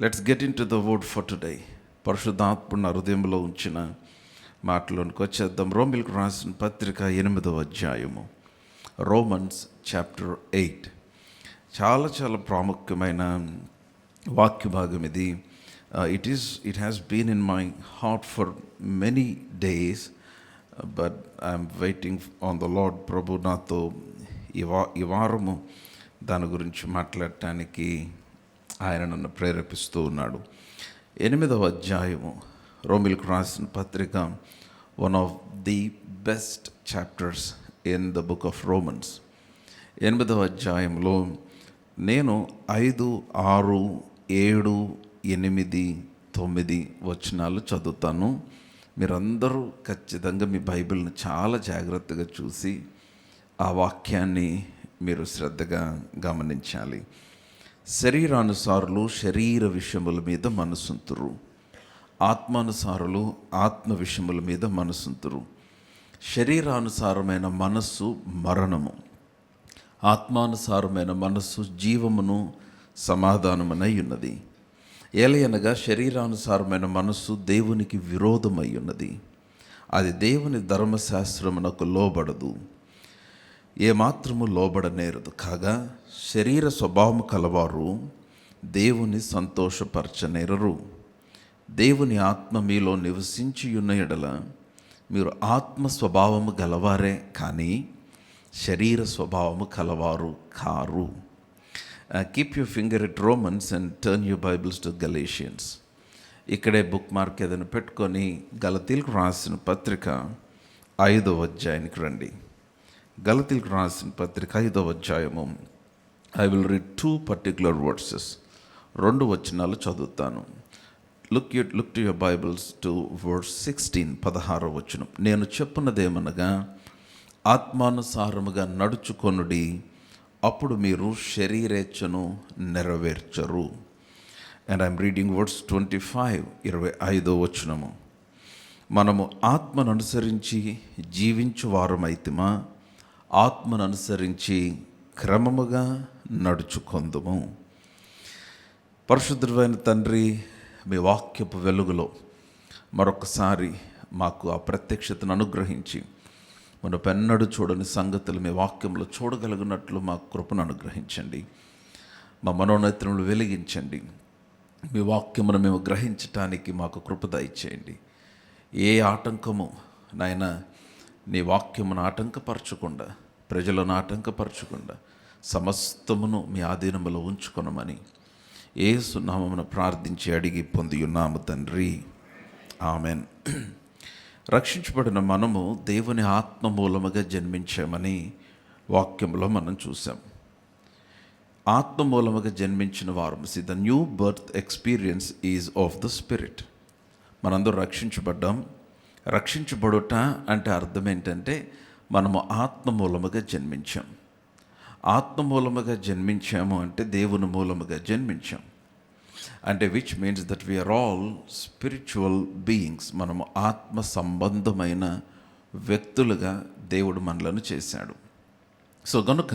Let's get in to the word for today. పరిశుద్ధాత్మ నా హృదయంలో ఉంచిన మాటలోనికి వచ్చేద్దాం. రోమిలకు రాసిన పత్రిక 8వ అధ్యాయము, రోమన్స్ చాప్టర్ 8. చాలా ప్రాముఖ్యమైన వాక్య భాగం ఇది. It has been in my heart for many days, but I'm waiting on the Lord. ప్రభు నాతో ఈ వారము దాని గురించి మాట్లాడటానికి ఆయన నన్ను ప్రేరేపిస్తూ ఉన్నాడు. 8వ అధ్యాయము రోమిలకు రాసిన పత్రిక, one of the best chapters in the book of Romans. 8వ అధ్యాయంలో నేను 5, 6, 7, 8, 9 వచనాలు చదువుతాను. మీరందరూ ఖచ్చితంగా మీ బైబిల్ని చాలా జాగ్రత్తగా చూసి ఆ వాక్యాన్ని మీరు శ్రద్ధగా గమనించాలి. శరీరానుసారులు శరీర విషయముల మీద మనసుంతురు, ఆత్మానుసారులు ఆత్మ విషయముల మీద మనసుంతురు. శరీరానుసారమైన మనస్సు మరణము, ఆత్మానుసారమైన మనస్సు జీవమును సమాధానమునై ఉన్నది. ఏలయనగా శరీరానుసారమైన మనస్సు దేవునికి విరోధమై ఉన్నది, అది దేవుని ధర్మశాస్త్రమునకు లోబడదు, ఏమాత్రము లోబడనేరదు. కాగా శరీర స్వభావము కలవారు దేవుని సంతోషపరచనేరరు. దేవుని ఆత్మ మీలో నివసించి ఉన్న ఎడల మీరు ఆత్మ స్వభావము గలవారే కానీ శరీర స్వభావము కలవారు car. Keep your finger at Romans and turn your Bibles to Galatians. ఇక్కడే బుక్ మార్క్ ఏదైనా పెట్టుకొని గలతీలకు రాసిన పత్రిక 5వ అధ్యాయానికి రండి. గలతీలకు రాసిన పత్రిక 5వ అధ్యాయము. I will read 2 particular verses. 2 వచనాలు చదువుతాను. Look to your Bibles to verse 16, 16వ వచనం. నేను చెప్పున్నదేమనగా ఆత్మానుసారముగా నడుచుకొనుడి, అప్పుడు మీరు శరీరేచ్ఛను నెరవేర్చరు. అండ్ ఐఎమ్ రీడింగ్ వర్డ్స్ 25, 25వ వచనము. మనము ఆత్మను అనుసరించి జీవించు వారమైతిమా, ఆత్మను అనుసరించి క్రమముగా నడుచుకొందుము. పరిశుద్ధుడైన తండ్రి, మీ వాక్యపు వెలుగులో మరొకసారి మాకు ఆ ప్రత్యక్షతను అనుగ్రహించి మన పెన్నడు చూడని సంగతులు మీ వాక్యంలో చూడగలిగినట్లు మాకు కృపను అనుగ్రహించండి. మా మనోనేత్రములు వెలిగించండి. మీ వాక్యమును మేము గ్రహించటానికి మాకు కృప దయచేయండి. ఏ ఆటంకము నాయన నీ వాక్యమును ఆటంకపరచకుండా, ప్రజలను ఆటంకపరచకుండా సమస్తమును మీ ఆధీనములో ఉంచుకొనమని యేసు నామమున ప్రార్థించి అడిగి పొంది ఉన్నాము తండ్రి, ఆమెన్. రక్షించబడిన మనము దేవుని ఆత్మ మూలముగా జన్మించామని వాక్యంలో మనం చూసాం. ఆత్మ మూలముగా జన్మించిన వారు, the new birth experience is of the spirit. మనందరూ రక్షించబడ్డాం. రక్షించబడుట అంటే అర్థం ఏంటంటే మనము ఆత్మ మూలముగా జన్మించాం. ఆత్మ మూలముగా జన్మించాము అంటే దేవుని మూలముగా జన్మించాం అంటే, which means that we're all spiritual beings. మనము ఆత్మ సంబంధమైన వ్యక్తులుగా దేవుడు మనలను చేశాడు. సో గనుక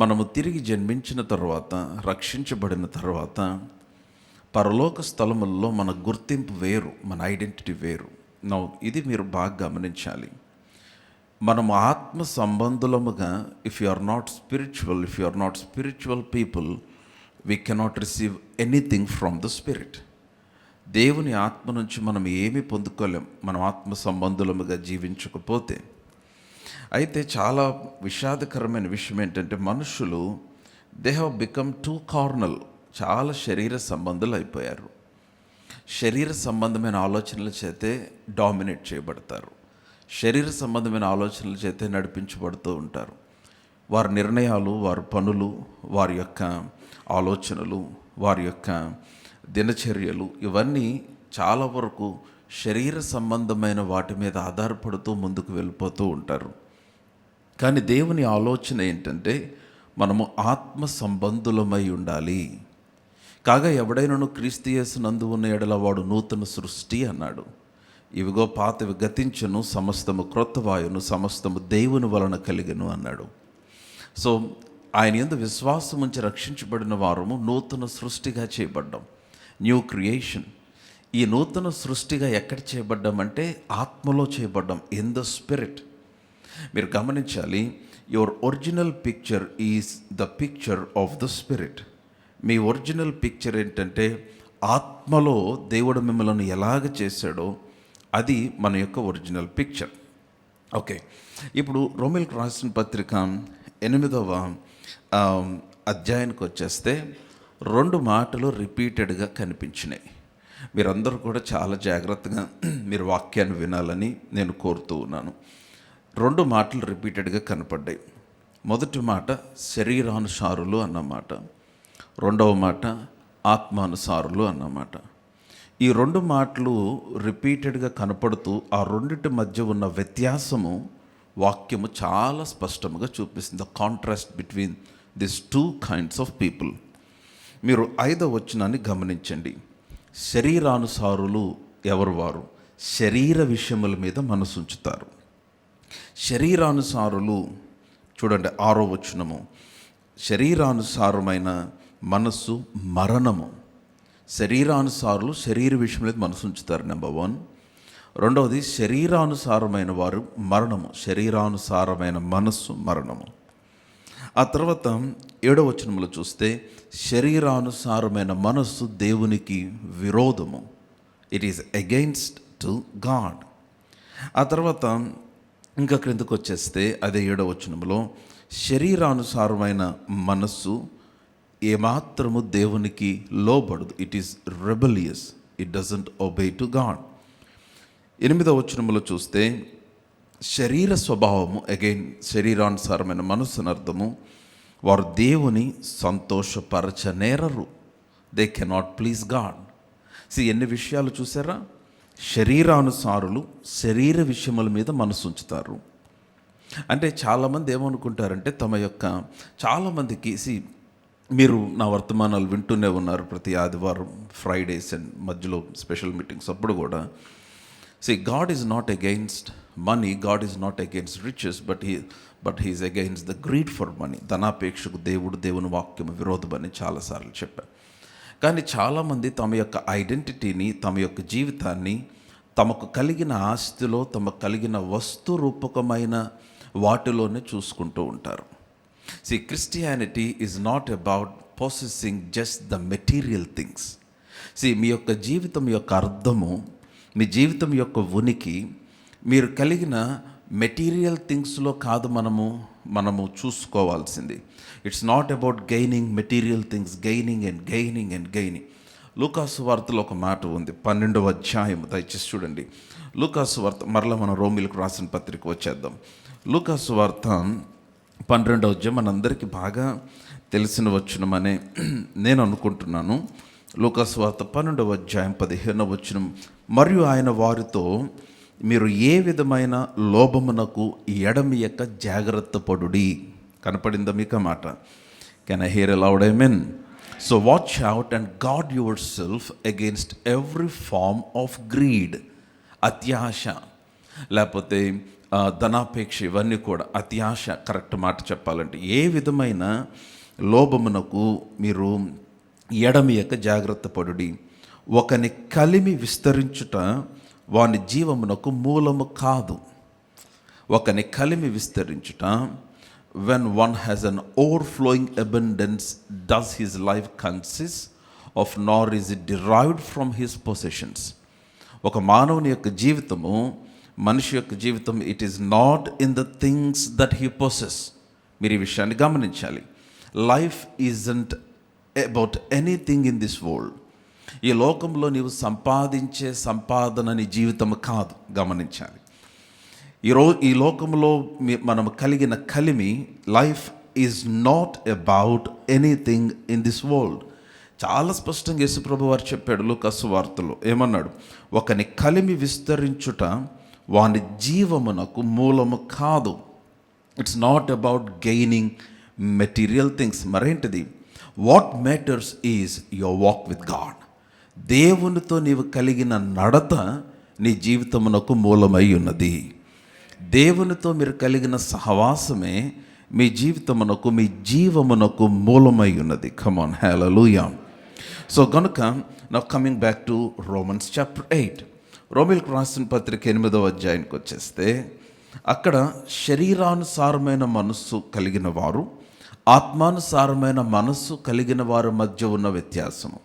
మనము తిరిగి జన్మించిన తర్వాత, రక్షించబడిన తర్వాత పరలోక స్థలముల్లో మన గుర్తింపు వేరు, మన ఐడెంటిటీ వేరు. నౌ ఇది మీరు బాగా గమనించాలి. మనము ఆత్మ సంబంధులముగా, if you are not spiritual people, we cannot receive anything from the spirit. దేవుని ఆత్మ నుంచి మనం ఏమీ పొందుకోలేం మనం ఆత్మ సంబంధులముగా జీవించకపోతే. అయితే చాలా విషాదకరమైన విషయం ఏంటంటే, మనుషులు they have become two carnal. చాలా శరీర సంబంధులు అయిపోయారు. శరీర సంబంధమైన ఆలోచనల చేతే డామినేట్ చేయబడతారు. శరీర సంబంధమైన ఆలోచనల చేతే నడిపించబడుతూ ఉంటారు. వారి నిర్ణయాలు, వారి పనులు, వారి యొక్క ఆలోచనలు, వారి యొక్క దినచర్యలు ఇవన్నీ చాలా వరకు శరీర సంబంధమైన వాటి మీద ఆధారపడుతూ ముందుకు వెళ్ళిపోతూ ఉంటారు. కానీ దేవుని ఆలోచన ఏంటంటే మనము ఆత్మ సంబంధులమై ఉండాలి. కాగా ఎవడైనను క్రీస్తు యేసునందు ఉన్న ఎడల వాడు నూతన సృష్టి అన్నాడు. ఇవిగో పాతవి గతించును, సమస్తము క్రొత్తవాయును, సమస్తము దేవుని వలన కలిగెను అన్నాడు. సో ఆయన యందు విశ్వాసం ఉంచి రక్షించబడిన వారము నూతన సృష్టిగా చేయబడ్డాం. New creation. ఈ నూతన సృష్టిగా ఎక్కడ చేయబడ్డామంటే ఆత్మలో చేయబడ్డాం, ఇన్ ద స్పిరిట్. మీరు గమనించాలి, your original picture is the picture of the spirit. Me original picture ఏంటంటే ఆత్మలో దేవుడు మిమ్మల్ని ఎలాగ చేశాడో అది మన యొక్క ఒరిజినల్ పిక్చర్. ఓకే, ఇప్పుడు రోమీయులకు రాసిన పత్రిక 8వ అధ్యాయానికి వచ్చేస్తే 2 మాటలు రిపీటెడ్గా కనిపించినాయి. మీరందరూ కూడా చాలా జాగ్రత్తగా మీరు వాక్యాన్ని వినాలని నేను కోరుతూ ఉన్నాను. 2 మాటలు రిపీటెడ్గా కనపడ్డాయి. మొదటి మాట శరీరానుసారులు అన్నమాట, 2వ మాట ఆత్మానుసారులు అన్నమాట. ఈ 2 మాటలు రిపీటెడ్గా కనపడుతూ ఆ రెండింటి మధ్య ఉన్న వ్యత్యాసము వాక్యము చాలా స్పష్టంగా చూపిస్తుంది. The contrast between this 2 kinds of people. మీరు 5వ వచనాన్ని గమనించండి. శరీరానుసారులు ఎవరు? వారు శరీర విషయముల మీద మనసు ఉంచుతారు. శరీరానుసారులు చూడండి 6వ వచనము, శరీరానుసారమైన మనస్సు మరణము. శరీరానుసారులు శరీర విషయం మీద మనసు ఉంచుతారు, నెంబర్ 1. రెండవది శరీరానుసారమైన వారు మరణము, శరీరానుసారమైన మనస్సు మరణము. ఆ తర్వాత 7వ వచనంలో చూస్తే శరీరానుసారమైన మనస్సు దేవునికి విరోధము, it is against to God. ఆ తర్వాత ఇంకా క్రిందకు వచ్చేస్తే అదే 7వ వచనంలో శరీరానుసారమైన మనస్సు ఏమాత్రము దేవునికి లోబడదు, it is rebellious, it doesn't obey to God. 8వ వచనంలో చూస్తే శరీర స్వభావము, అగైన్ శరీరానుసారమైన మనస్సు అని అర్థము, వారు దేవుని సంతోషపరచనేరరు, దే కెనాట్ ప్లీజ్ గాడ్. ఎన్ని విషయాలు చూసారా? శరీరానుసారులు శరీర విషయముల మీద మనసు ఉంచుతారు. అంటే చాలామంది ఏమనుకుంటారంటే చాలామందికి మీరు నా వర్తమానాలు వింటూనే ఉన్నారు ప్రతి ఆదివారం, ఫ్రైడేస్ అండ్ మధ్యలో స్పెషల్ మీటింగ్స్ అప్పుడు కూడా. God is not against money, God is not against riches, but he is against the greed for money. ధనాపేక్షకు దేవుని వాక్యము విరోధమని చాలాసార్లు చెప్పారు. కానీ చాలామంది తమ యొక్క ఐడెంటిటీని, తమ యొక్క జీవితాన్ని తమకు కలిగిన ఆస్తిలో, తమకు కలిగిన వస్తు రూపకమైన వాటిలోనే చూసుకుంటూ ఉంటారు. Christianity is not about possessing just the material things. మీ యొక్క జీవితం యొక్క అర్థము, మీ జీవితం యొక్క ఉనికి మీరు కలిగిన మెటీరియల్ థింగ్స్లో కాదు మనము చూసుకోవాల్సింది. It's not about gaining material things, gaining and gaining and gaining. లూకాసు వార్తలో ఒక మాట ఉంది, 12వ అధ్యాయం, దయచేసి చూడండి. లూకాసు వార్త, మరలా మనం రోమీయులకు రాసిన పత్రిక వచ్చేద్దాం. లూకాసు వార్త 12వ అధ్యాయం మనందరికీ బాగా తెలిసిన వచనమనే నేను అనుకుంటున్నాను. లూకాసు వార్త 12వ అధ్యాయం 15వ వచనం, మరియు ఆయన వారితో, మీరు ఏ విధమైన లోభమునకు ఎడమియక జాగ్రత్త పడుడి. కనపడిందా మీకు ఆ మాట? Can I hear a loud amen? So watch out and guard yourself against every form of greed. అత్యాశ లేకపోతే ధనాపేక్ష, ఇవన్నీ కూడా అత్యాశ. కరెక్ట్ మాట చెప్పాలంటే ఏ విధమైన లోభమునకు మీరు ఎడమియక జాగ్రత్త పడుడి. ఒకని కలిమి విస్తరించుట వాని జీవమునకు మూలము కాదు. ఒకని కలిమి విస్తరించుట, when one has an overflowing abundance, does his life consist of, nor is it derived from his possessions. ఒక మానవుని యొక్క జీవితము, మనిషి యొక్క జీవితం, it is not in the things that he possess. మీరు ఈ విషయాన్ని గమనించాలి. Life isn't about anything in this world. ఈ లోకంలో నీవు సంపాదించే సంపాదన నీ జీవితం కాదు, గమనించాలి. ఈ లోకంలో మనం కలిగిన కలిమి, life is not about anything in this world. చాలా స్పష్టంగా యేసుప్రభు వారు చెప్పాడు లూకాసు వార్తలో. ఏమన్నాడు? ఒకని కలిమి విస్తరించుట వాని జీవమునకు మూలము కాదు. It's not about gaining material things. మరేంటిది? What matters is your walk with God. దేవునితో నీవు కలిగిన నడత నీ జీవితమునకు మూలమై ఉన్నది. దేవునితో మీరు కలిగిన సహవాసమే మీ జీవితమునకు, మీ జీవమునకు మూలమై ఉన్నది. Come on, hallelujah. సో కనుక now coming back to Romans chapter 8. రోమిలకు రాసిన పత్రిక 8వ అధ్యాయానికి వచ్చేస్తే అక్కడ శరీరానుసారమైన మనస్సు కలిగిన వారు, ఆత్మానుసారమైన మనస్సు కలిగిన వారి మధ్య ఉన్న వ్యత్యాసము.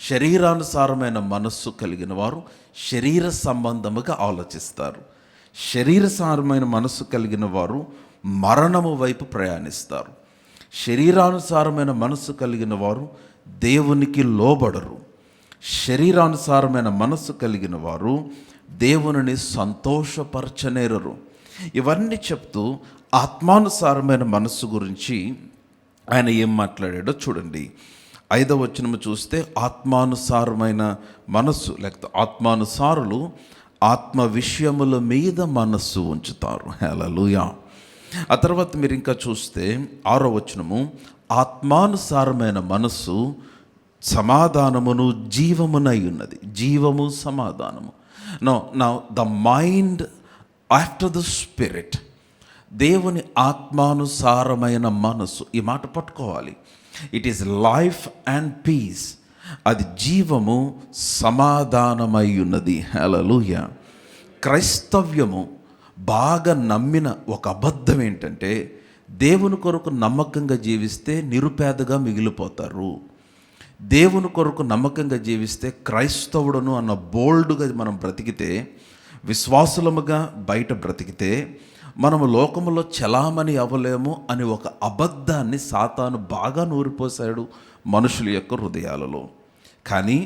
శరీరానుసారమైన మనస్సు కలిగిన వారు శరీర సంబంధముగా ఆలోచిస్తారు. శరీరసారమైన మనస్సు కలిగిన వారు మరణము వైపు ప్రయాణిస్తారు. శరీరానుసారమైన మనస్సు కలిగిన వారు దేవునికి లోబడరు. శరీరానుసారమైన మనస్సు కలిగిన వారు దేవునిని సంతోషపరచనేరరు. ఇవన్నీ చెప్తూ ఆత్మానుసారమైన మనస్సు గురించి ఆయన ఏం మాట్లాడాడో చూడండి. 5వ వచనము చూస్తే ఆత్మానుసారమైన మనస్సు లేకపోతే ఆత్మానుసారులు ఆత్మ విషయముల మీద మనస్సు ఉంచుతారు. హల్లెలూయా. ఆ తర్వాత మీరు ఇంకా చూస్తే 6వ వచనము ఆత్మానుసారమైన మనస్సు సమాధానమును జీవమునై ఉన్నది. జీవము సమాధానము. Now the mind after the spirit, దేవుని ఆత్మానుసారమైన మనస్సు, ఈ మాట పట్టుకోవాలి. It is life and peace. అది జీవము సమాధానమై ఉన్నది. హల్లెలూయా. క్రైస్తవ్యము బాగా నమ్మిన ఒక అబద్ధం ఏంటంటే దేవుని కొరకు నమ్మకంగా జీవిస్తే నిరుపేదగా మిగిలిపోతారు. దేవుని కొరకు నమ్మకంగా జీవిస్తే క్రైస్తవుడును అన్న బోల్డ్గా మనం బ్రతికితే, విశ్వాసులముగా బయట బ్రతికితే మనము లోకములో చలామణి అవ్వలేము అని ఒక అబద్ధాన్ని సాతాను బాగా నూరిపోసాడు మనుషుల యొక్క హృదయాలలో. కానీ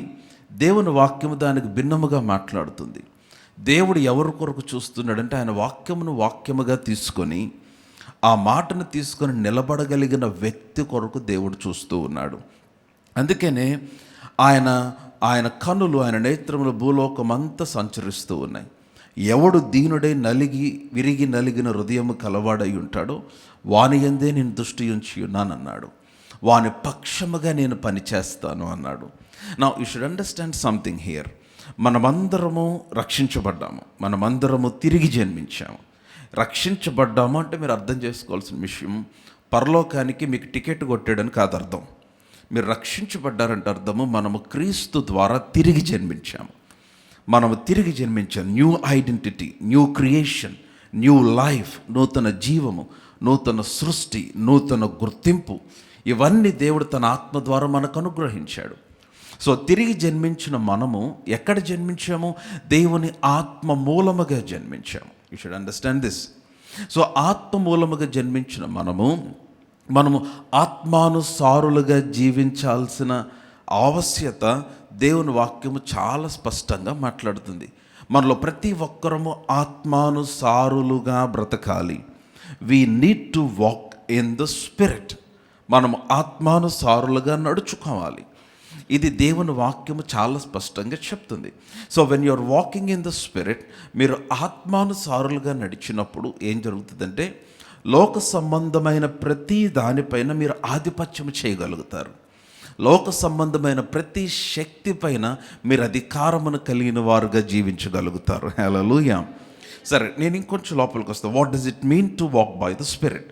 దేవుని వాక్యము దానికి భిన్నముగా మాట్లాడుతుంది. దేవుడు ఎవరి కొరకు చూస్తున్నాడంటే ఆయన వాక్యమును వాక్యముగా తీసుకొని ఆ మాటను తీసుకొని నిలబడగలిగిన వ్యక్తి కొరకు దేవుడు చూస్తూ ఉన్నాడు. అందుకనే ఆయన కన్నులు, ఆయన నేత్రములు భూలోకమంతా సంచరిస్తూ ఉన్నాయి. ఎవడు దీనుడై విరిగి నలిగిన హృదయము కలవాడై ఉంటాడో వాని యందే నేను దృష్టి ఉంచి ఉన్నానన్నాడు. వాని పక్షముగా నేను పనిచేస్తాను అన్నాడు. Now you should understand something here. మనమందరము రక్షించబడ్డాము, మనమందరము తిరిగి జన్మించాము. రక్షించబడ్డాము అంటే మీరు అర్థం చేసుకోవాల్సిన విషయం, పరలోకానికి మీకు టికెట్ కొట్టాడని కాదు అర్థం. మీరు రక్షించబడ్డారంటే అర్థము మనము క్రీస్తు ద్వారా తిరిగి జన్మించాము. మనము తిరిగి జన్మించాం. New identity, new creation, new life, నూతన జీవము, నూతన సృష్టి, నూతన గుర్తింపు, ఇవన్నీ దేవుడు తన ఆత్మ ద్వారా మనకు అనుగ్రహించాడు. సో తిరిగి జన్మించిన మనము ఎక్కడ జన్మించాము? దేవుని ఆత్మ మూలముగా జన్మించాము. You should understand this. So ఆత్మ మూలముగా జన్మించిన మనము ఆత్మానుసారులుగా జీవించాల్సిన ఆవశ్యత దేవుని వాక్యము చాలా స్పష్టంగా మాట్లాడుతుంది. మనలో ప్రతి ఒక్కరము ఆత్మానుసారులుగా బ్రతకాలి. We need to walk in the spirit. మనము ఆత్మానుసారులుగా నడుచుకోవాలి. ఇది దేవుని వాక్యము చాలా స్పష్టంగా చెప్తుంది. So when you are walking in the spirit, మీరు ఆత్మానుసారులుగా నడిచినప్పుడు ఏం జరుగుతుందంటే లోక సంబంధమైన ప్రతి దానిపైన మీరు ఆధిపత్యం చేయగలుగుతారు. లోక సంబంధమైన ప్రతి శక్తి పైన మీరు అధికారమును కలిగిన వారుగా జీవించగలుగుతారు. హల్లెలూయా. సరే, నేను ఇంకొంచెం లోపలికి వస్తాను. What does it mean to walk by the spirit?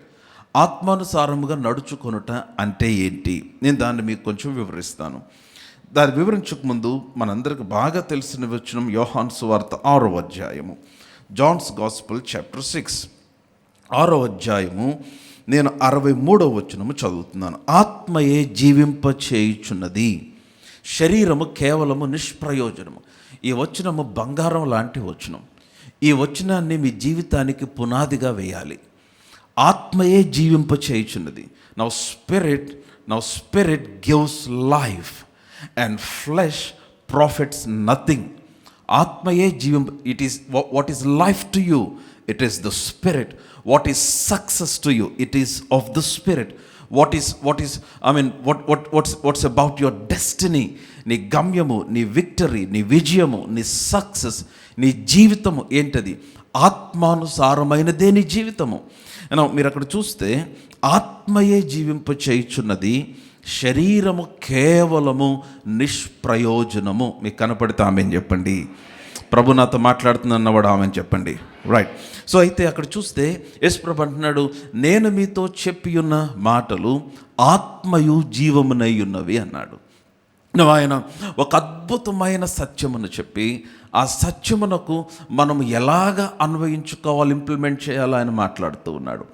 ఆత్మానుసారముగా నడుచుకొనుట అంటే ఏంటి? నేను దాన్ని మీకు కొంచెం వివరిస్తాను. దాన్ని వివరించక ముందు మనందరికి బాగా తెలిసిన వచనం యోహాను సువార్త 6వ అధ్యాయము, జాన్స్ గాస్పెల్ చాప్టర్ 6, 6వ అధ్యాయము, నేను 63వ వచనము చదువుతున్నాను. ఆత్మయే జీవింపచేయుచున్నది, శరీరము కేవలము నిష్ప్రయోజనము. ఈ వచనము బంగారం లాంటి వచనం. ఈ వచనాన్ని మీ జీవితానికి పునాదిగా వేయాలి. ఆత్మయే జీవింపచేయుచున్నది. Now spirit gives life and flesh profits nothing. ఆత్మయే it is what is life to you, it is the spirit. What is success to you? It is of the spirit. What's about your destiny? నీ గమ్యము, నీ victory, నీ విజయము, నీ success, నీ జీవితము ఏంటది? ఆత్మానుసారమైనదే నీ జీవితము. మీరు అక్కడ చూస్తే ఆత్మయే జీవింపచేయుచున్నది, శరీరము కేవలము నిష్ప్రయోజనము. మీకు కనపడితే ఆమెన్ చెప్పండి. ప్రభు నాతో మాట్లాడుతున్నవాడు ఆమెన్ చెప్పండి. రైట్. సో అయితే అక్కడ చూస్తే యేసు ప్రభు అంటున్నాడు, నేను మీతో చెప్పి ఉన్న మాటలు ఆత్మయు జీవమునై ఉన్నవి అన్నాడు. ఆయన ఒక అద్భుతమైన సత్యమును చెప్పి ఆ సత్యమునకు మనం ఎలాగ అన్వయించుకోవాలి, ఇంప్లిమెంట్ చేయాలో ఆయన మాట్లాడుతూ ఉన్నాడు.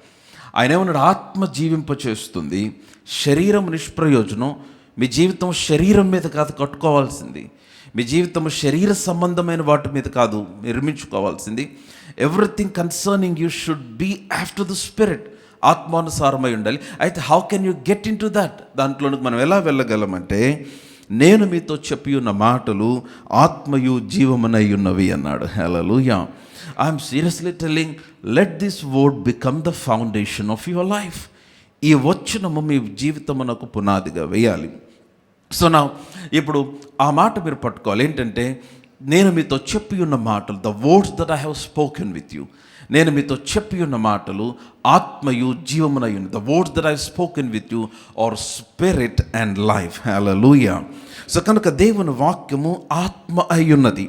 ఆయన ఏమన్నాడు, ఆత్మ జీవింప చేస్తుంది, శరీరం నిష్ప్రయోజనం. మీ జీవితం శరీరం మీద కాదు కట్టుకోవాల్సింది, మీ జీవితం శరీర సంబంధమైన వాటి మీద కాదు నిర్మించుకోవాల్సింది. Everything concerning you should be after the spirit, ఆత్మానుసారమై ఉండాలి. అయితే how can you get in to that? దాంట్లోనికి మనం ఎలా వెళ్ళగలమంటే, నేను మీతో చెప్పి ఉన్న మాటలు ఆత్మయు జీవమునై ఉన్నవి అన్నాడు. Hallelujah. I'm seriously telling, let this word become the foundation of your life. ఈ వచనము మీ జీవితమునకు పునాదిగా వేయాలి. సో నా ఇప్పుడు ఆ మాట మీరు పట్టుకోవాలి. ఏంటంటే, నేను మీతో చెప్పి ఉన్న మాటలు, the words that I have spoken with you, నేను మీతో చెప్పి ఉన్న మాటలు ఆత్మయు జీవమునై ఉన్నది. The words that I spoken with you are spirit and life. హల్లెలూయా. సో కనుక దేవుని వాక్యము ఆత్మ అయి ఉన్నది,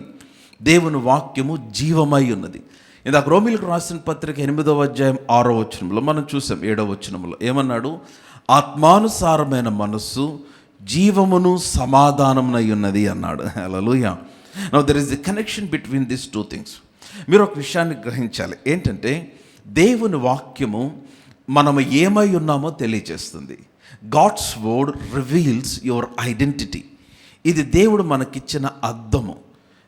దేవుని వాక్యము జీవమై ఉన్నది. ఇందాక రోమీయులకు రాసిన పత్రిక 8వ అధ్యాయం 6వ వచనంలో మనం చూసాం. 7వ వచనంలో ఏమన్నాడు, ఆత్మానుసారమైన మనస్సు జీవమును సమాధానమునై ఉన్నది అన్నాడు. Hallelujah. Now there is the connection between these two things. మీరు ఒక విషయాన్ని గ్రహించాలి. ఏంటంటే, దేవుని వాక్యము మనము ఏమై ఉన్నామో తెలియజేస్తుంది. God's word reveals your identity. ఇది దేవుడు మనకిచ్చిన అద్దము.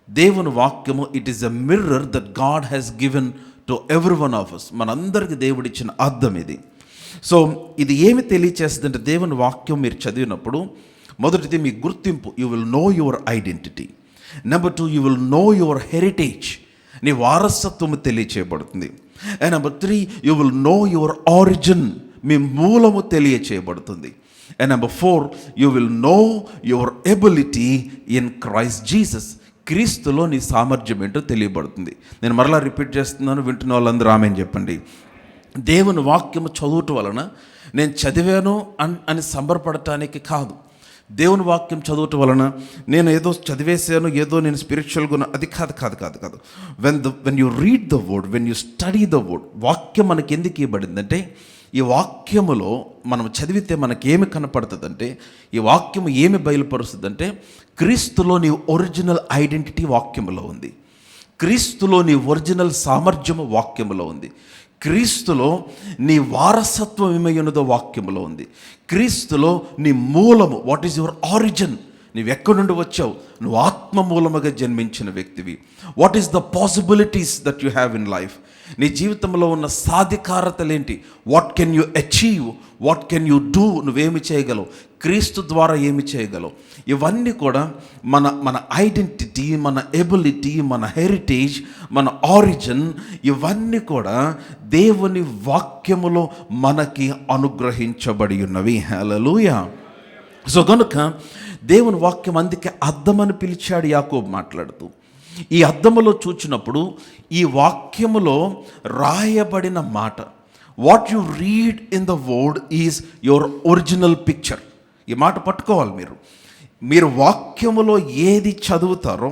దేవుని వాక్యము it is a mirror that God has given to every one of us. మనందరికీ దేవుడిచ్చిన అద్దం ఇది. సో ఇది ఏమి తెలియచేస్తుందంటే, దేవుని వాక్యం మీరు చదివినప్పుడు మొదటిది మీ గుర్తింపు, you will know your identity. Number 2, you will know your heritage, నీ వారసత్వము తెలియచేయబడుతుంది. And number 3, you will know your origin, మీ మూలము తెలియచేయబడుతుంది. And number 4, you will know your ability in Christ Jesus, క్రీస్తులో నీ సామర్థ్యం ఏంటో తెలియబడుతుంది. నేను మరలా రిపీట్ చేస్తున్నాను, వింటున్న వాళ్ళందరూ ఆమేన్ చెప్పండి. దేవుని వాక్యము చదువుట వలన నేను చదివాను అని సంబరపడటానికి కాదు. దేవుని వాక్యం చదవటం వలన నేను ఏదో చదివేశాను, ఏదో నేను స్పిరిచువల్గా, అది కాదు. When you read the word, when you study the word, వాక్యం మనకి ఎందుకు ఇవ్వబడిందంటే, ఈ వాక్యములో మనం చదివితే మనకేమి కనపడుతుందంటే, ఈ వాక్యము ఏమి బయలుపరుస్తుందంటే, క్రీస్తులో నీ ఒరిజినల్ ఐడెంటిటీ వాక్యములో ఉంది, క్రీస్తులో నీ ఒరిజినల్ సామర్థ్యము వాక్యములో ఉంది, క్రీస్తులో నీ వారసత్వం ఏమై ఉన్నదో వాక్యములో ఉంది, క్రీస్తులో నీ మూలము, వాట్ ఈజ్ యువర్ ఆరిజిన్, నువ్వు ఎక్కడి నుండి వచ్చావు, నువ్వు ఆత్మ మూలముగా జన్మించిన వ్యక్తివి. What is the possibilities that you have in life, నీ జీవితంలో ఉన్న సాధికారతలేంటి, what can you achieve, what can you do, నువ్వేమి చేయగలవు, క్రీస్తు ద్వారా ఏమి చేయగలవు, ఇవన్నీ కూడా మన ఐడెంటిటీ, మన ఎబిలిటీ, మన హెరిటేజ్, మన ఆరిజిన్, ఇవన్నీ కూడా దేవుని వాక్యములో మనకి అనుగ్రహించబడి ఉన్నవి. హల్లెలూయా. సో గనుక దేవుని వాక్యం అందుకే అద్దమని పిలిచాడు యాకోబు మాట్లాడుతూ. ఈ అద్దములో చూచినప్పుడు ఈ వాక్యములో రాయబడిన మాట, what you read in the word is your original picture. ఈ మాట పట్టుకోవాలి. మీరు వాక్యములో ఏది చదువుతారో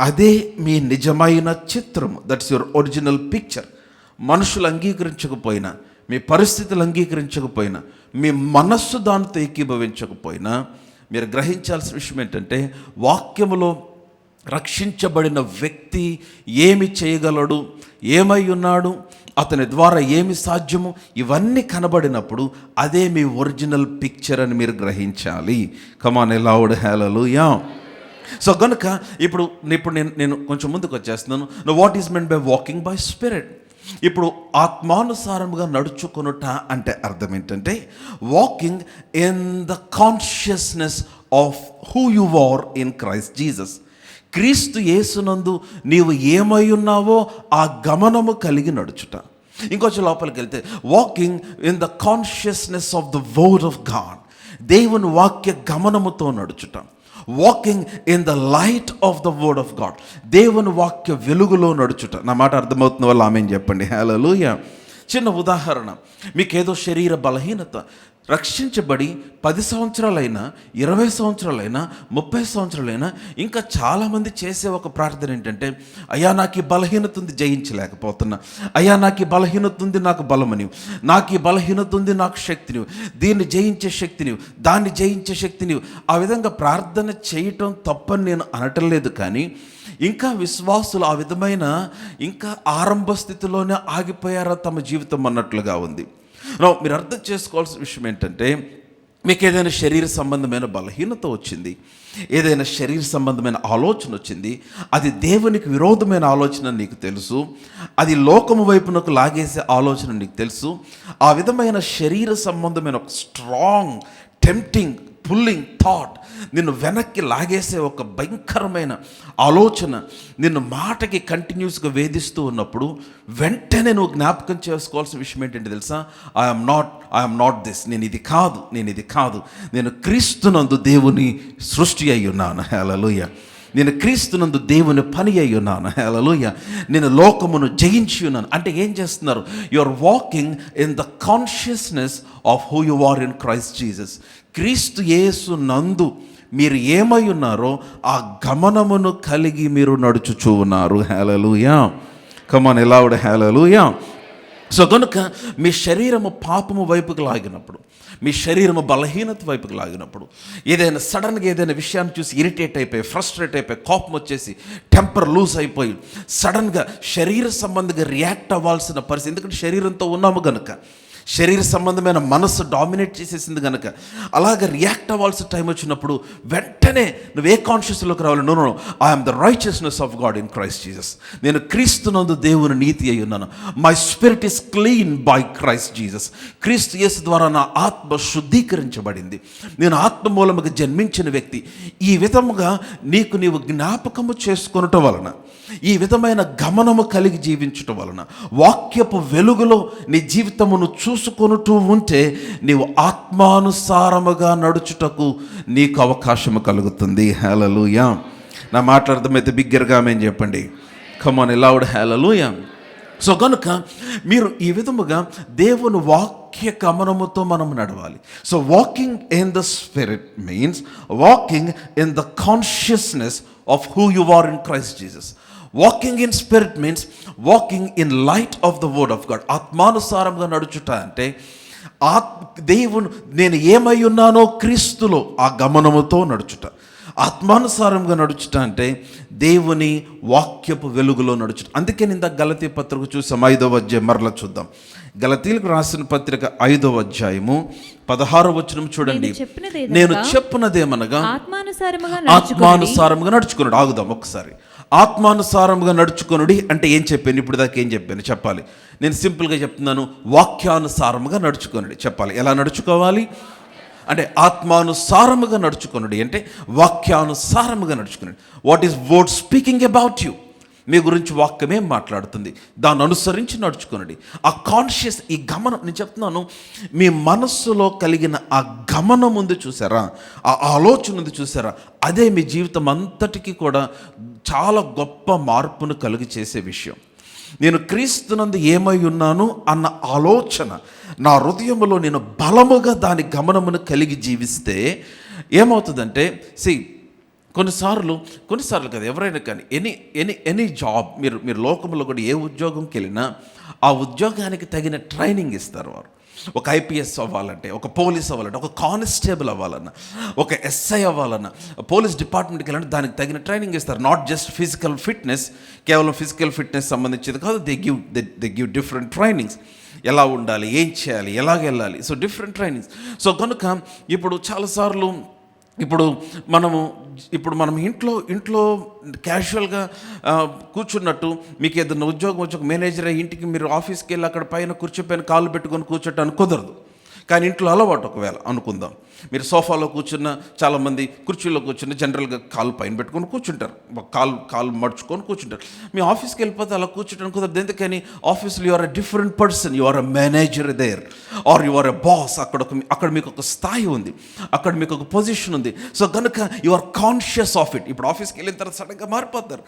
అదే మీ నిజమైన చిత్రము, దట్స్ యువర్ ఒరిజినల్ పిక్చర్. మనుషులు అంగీకరించకపోయినా, మీ పరిస్థితులు అంగీకరించకపోయినా, మీ మనస్సు దానితో ఏకీభవించకపోయినా, మీరు గ్రహించాల్సిన విషయం ఏంటంటే, వాక్యములో రక్షించబడిన వ్యక్తి ఏమి చేయగలడు, ఏమై ఉన్నాడు, అతని ద్వారా ఏమి సాధ్యము, ఇవన్నీ కనబడినప్పుడు అదే మీ ఒరిజినల్ పిక్చర్ అని మీరు గ్రహించాలి. కమాన్ లౌడ్ హల్లెలూయా. సో గనుక ఇప్పుడు నేను కొంచెం ముందుకు వచ్చేస్తున్నాను. What is meant by walking by spirit. ఇప్పుడు ఆత్మానుసారముగా నడుచుకొనుట అంటే అర్థం ఏంటంటే, walking in the consciousness of who you are in Christ Jesus. క్రీస్తు యేసునందు నీవు ఏమై ఉన్నావో ఆ గమనము కలిగి నడుచుట. ఇంకొంచెం లోపలికి వెళ్తే, walking in the consciousness of the word of God, దేవుని వాక్య గమనముతో నడుచుట. Walking in the light of the word of God, దేవుని వాక్య వెలుగులో నడుచుట. నా మాట అర్థమవుతున్న వాళ్ళు ఆమేన్ చెప్పండి. హల్లెలూయా. చిన్న ఉదాహరణ, మీకేదో శరీర బలహీనత, రక్షించబడి 10 సంవత్సరాలైనా, 20 సంవత్సరాలైనా, 30 సంవత్సరాలైనా ఇంకా చాలామంది చేసే ఒక ప్రార్థన ఏంటంటే, అయ్యా నాకు ఈ బలహీనత ఉంది, జయించలేకపోతున్నా. అయ్యా నాకు ఈ బలహీనత ఉంది, నాకు బలమని. నాకు ఈ బలహీనత ఉంది, నాకు శక్తిని. దీన్ని జయించే శక్తిని, దాన్ని జయించే శక్తిని. ఆ విధంగా ప్రార్థన చేయటం తప్పని నేను అనటం లేదు, కానీ ఇంకా విశ్వాసులు ఆ విధమైన ఇంకా ఆరంభ స్థితిలోనే ఆగిపోయారా తమ జీవితం అన్నట్లుగా ఉంది. మీరు అర్థం చేసుకోవాల్సిన విషయం ఏంటంటే, మీకు ఏదైనా శరీర సంబంధమైన బలహీనత వచ్చింది, ఏదైనా శరీర సంబంధమైన ఆలోచన వచ్చింది, అది దేవునికి విరోధమైన ఆలోచన నీకు తెలుసు, అది లోకము వైపునకు లాగేసే ఆలోచన నీకు తెలుసు. ఆ విధమైన శరీర సంబంధమైన ఒక స్ట్రాంగ్ టెంప్టింగ్ పుల్లింగ్ థాట్ నిన్ను వెనక్కి లాగేసే ఒక భయంకరమైన ఆలోచన నిన్ను మాటకి కంటిన్యూస్గా వేధిస్తూ ఉన్నప్పుడు వెంటనే నువ్వు జ్ఞాపకం చేసుకోవాల్సిన విషయం ఏంటంటే తెలుసా, ఐఎమ్ నాట్ దిస్, నేను ఇది కాదు, నేను క్రీస్తునందు దేవుని సృష్టి అయి ఉన్నాను. హల్లెలూయా. నేను క్రీస్తునందు దేవుని పని అయి ఉన్నాను. హల్లెలూయా. నేను లోకమును జయించి ఉన్నాను. అంటే ఏం చేస్తున్నారు? You are walking in the consciousness of who you are in Christ Jesus. క్రీస్తు యేసు నందు మీరు ఏమై ఉన్నారో ఆ గమనమును కలిగి మీరు నడుచుచూ ఉన్నారు. Hallelujah. Come on aloud. Hallelujah. So కనుక మీ శరీరము పాపము వైపుకు లాగినప్పుడు, మీ శరీరము బలహీనత వైపుకు లాగినప్పుడు, ఏదైనా సడన్గా ఏదైనా విషయాన్ని చూసి ఇరిటేట్ అయిపోయి, ఫ్రస్ట్రేట్ అయిపోయి, కోపం వచ్చేసి, టెంపర్ లూజ్ అయిపోయి, సడన్గా శరీర సంబంధంగా రియాక్ట్ అవ్వాల్సిన పరిస్థితి, ఎందుకంటే శరీరంతో ఉన్నాము కనుక, శరీర సంబంధమైన మనసు డామినేట్ చేసేసింది కనుక, అలాగ రియాక్ట్ అవ్వాల్సిన టైం వచ్చినప్పుడు వెంటనే నువ్వు ఏ కాన్షియస్లోకి రావాలి? No, I'm the righteousness of God in Christ Jesus. నేను క్రీస్తునందు దేవుని నీతి అయి ఉన్నాను. My spirit is clean by Christ Jesus. క్రీస్తు యేసు ద్వారా నా ఆత్మ శుద్ధీకరించబడింది. నేను ఆత్మ మూలముగా జన్మించిన వ్యక్తి. ఈ విధముగా నీవు జ్ఞాపకము చేసుకొనటం వలన, ఈ విధమైన గమనము కలిగి జీవించటం వలన, వాక్యపు వెలుగులో నీ జీవితమును చూసుకొనుతూ ఉంటే నీవు ఆత్మానుసారముగా నడుచుటకు నీకు అవకాశము కలుగుతుంది. హల్లెలూయా. నా మాట అర్థమైతే బిగ్గరగా ఆమేన్ చెప్పండి. Come on loud. Hallelujah. So కనుక మీరు ఈ విధముగా దేవుని వాక్య గమనముతో మనం నడవాలి. So walking in the spirit means walking in the consciousness of who you are in Christ Jesus. Walking in spirit means walking in light of the word of God. ఆత్మానుసారంగా నడుచుట అంటే దేవుని నేను ఏమై ఉన్నానో క్రీస్తులో ఆ గమనముతో నడుచుట. ఆత్మానుసారంగా నడుచుట అంటే దేవుని వాక్యపు వెలుగులో నడుచుట. అందుకే నింద గలతీ పత్రిక చూసాం, 5వ అధ్యాయం మరలా చూద్దాం. గలతీలకు రాసిన పత్రిక 5వ అధ్యాయము 16వ వచనం చూడండి. నేను చెప్పినదేమనగా ఆత్మానుసారముగా నడుచుకున్నాడు. ఆగుదాం ఒకసారి. ఆత్మానుసారముగా నడుచుకొనుడి అంటే ఏం చెప్పాను? ఇప్పుడు దాకా ఏం చెప్పాను చెప్పాలి. నేను సింపుల్గా చెప్తున్నాను, వాక్యానుసారముగా నడుచుకొనుడి చెప్పాలి. ఎలా నడుచుకోవాలి అంటే ఆత్మానుసారముగా నడుచుకొనుడి అంటే వాక్యానుసారముగా నడుచుకునండి. What is word speaking about you? మీ గురించి వాక్యమే మాట్లాడుతుంది, దాన్ని అనుసరించి నడుచుకొనుడి. ఆ కాన్షియస్, ఈ గమనం నేను చెప్తున్నాను, మీ మనస్సులో కలిగిన ఆ గమనం ఉంది చూసారా, ఆ ఆలోచన ఉంది చూసారా, అదే మీ జీవితం అంతటికీ కూడా చాలా గొప్ప మార్పును కలుగు చేసే విషయం. నేను క్రీస్తునందు ఏమై ఉన్నాను అన్న ఆలోచన నా హృదయంలో నేను బలముగా దాని గమనమును కలిగి జీవిస్తే ఏమవుతుందంటే, కొన్నిసార్లు కదా, ఎవరైనా కానీ ఎనీ జాబ్, మీరు లోకంలో కూడా ఏ ఉద్యోగంకి వెళ్ళినా ఆ ఉద్యోగానికి తగిన ట్రైనింగ్ ఇస్తారు వారు. ఒక ఐపీఎస్ అవ్వాలంటే, ఒక పోలీస్ అవ్వాలంటే, ఒక కానిస్టేబుల్ అవ్వాలన్నా, ఒక ఎస్ఐ అవ్వాలన్నా, పోలీస్ డిపార్ట్మెంట్కి వెళ్ళాలంటే దానికి తగిన ట్రైనింగ్ ఇస్తారు. నాట్ జస్ట్ ఫిజికల్ ఫిట్నెస్, కేవలం ఫిజికల్ ఫిట్నెస్ సంబంధించేది కాదు. They give different trainings. ఎలా ఉండాలి, ఏం చేయాలి, ఎలాగ వెళ్ళాలి, సో డిఫరెంట్ ట్రైనింగ్స్. సో కనుక ఇప్పుడు చాలాసార్లు ఇప్పుడు మనం ఇంట్లో క్యాజువల్గా కూర్చున్నట్టు, మీకు ఏదైనా ఉద్యోగం వచ్చి ఒక మేనేజర్ ఇంటికి మీరు ఆఫీస్కి వెళ్ళి అక్కడ పైన కూర్చోపైన కాళ్ళు పెట్టుకొని కూర్చోటానికి కుదరదు. కానీ ఇంట్లో అలవాటు ఒకవేళ అనుకుందాం, మీరు సోఫాలో కూర్చున్న, చాలామంది కుర్చీలో కూర్చున్న జనరల్గా కాలు పైన పెట్టుకొని కూర్చుంటారు, కాలు మడుచుకొని కూర్చుంటారు. మీ ఆఫీస్కి వెళ్ళిపోతే అలా కూర్చుంటాను కుదరదు. ఎందుకని? ఆఫీస్లో you are a different person, you are a manager there, or you are a boss. అక్కడ మీకు ఒక స్థాయి ఉంది, అక్కడ మీకు ఒక పొజిషన్ ఉంది. సో కనుక you are conscious of it. ఇప్పుడు ఆఫీస్కి వెళ్ళిన తర్వాత సడన్గా మారిపోతారు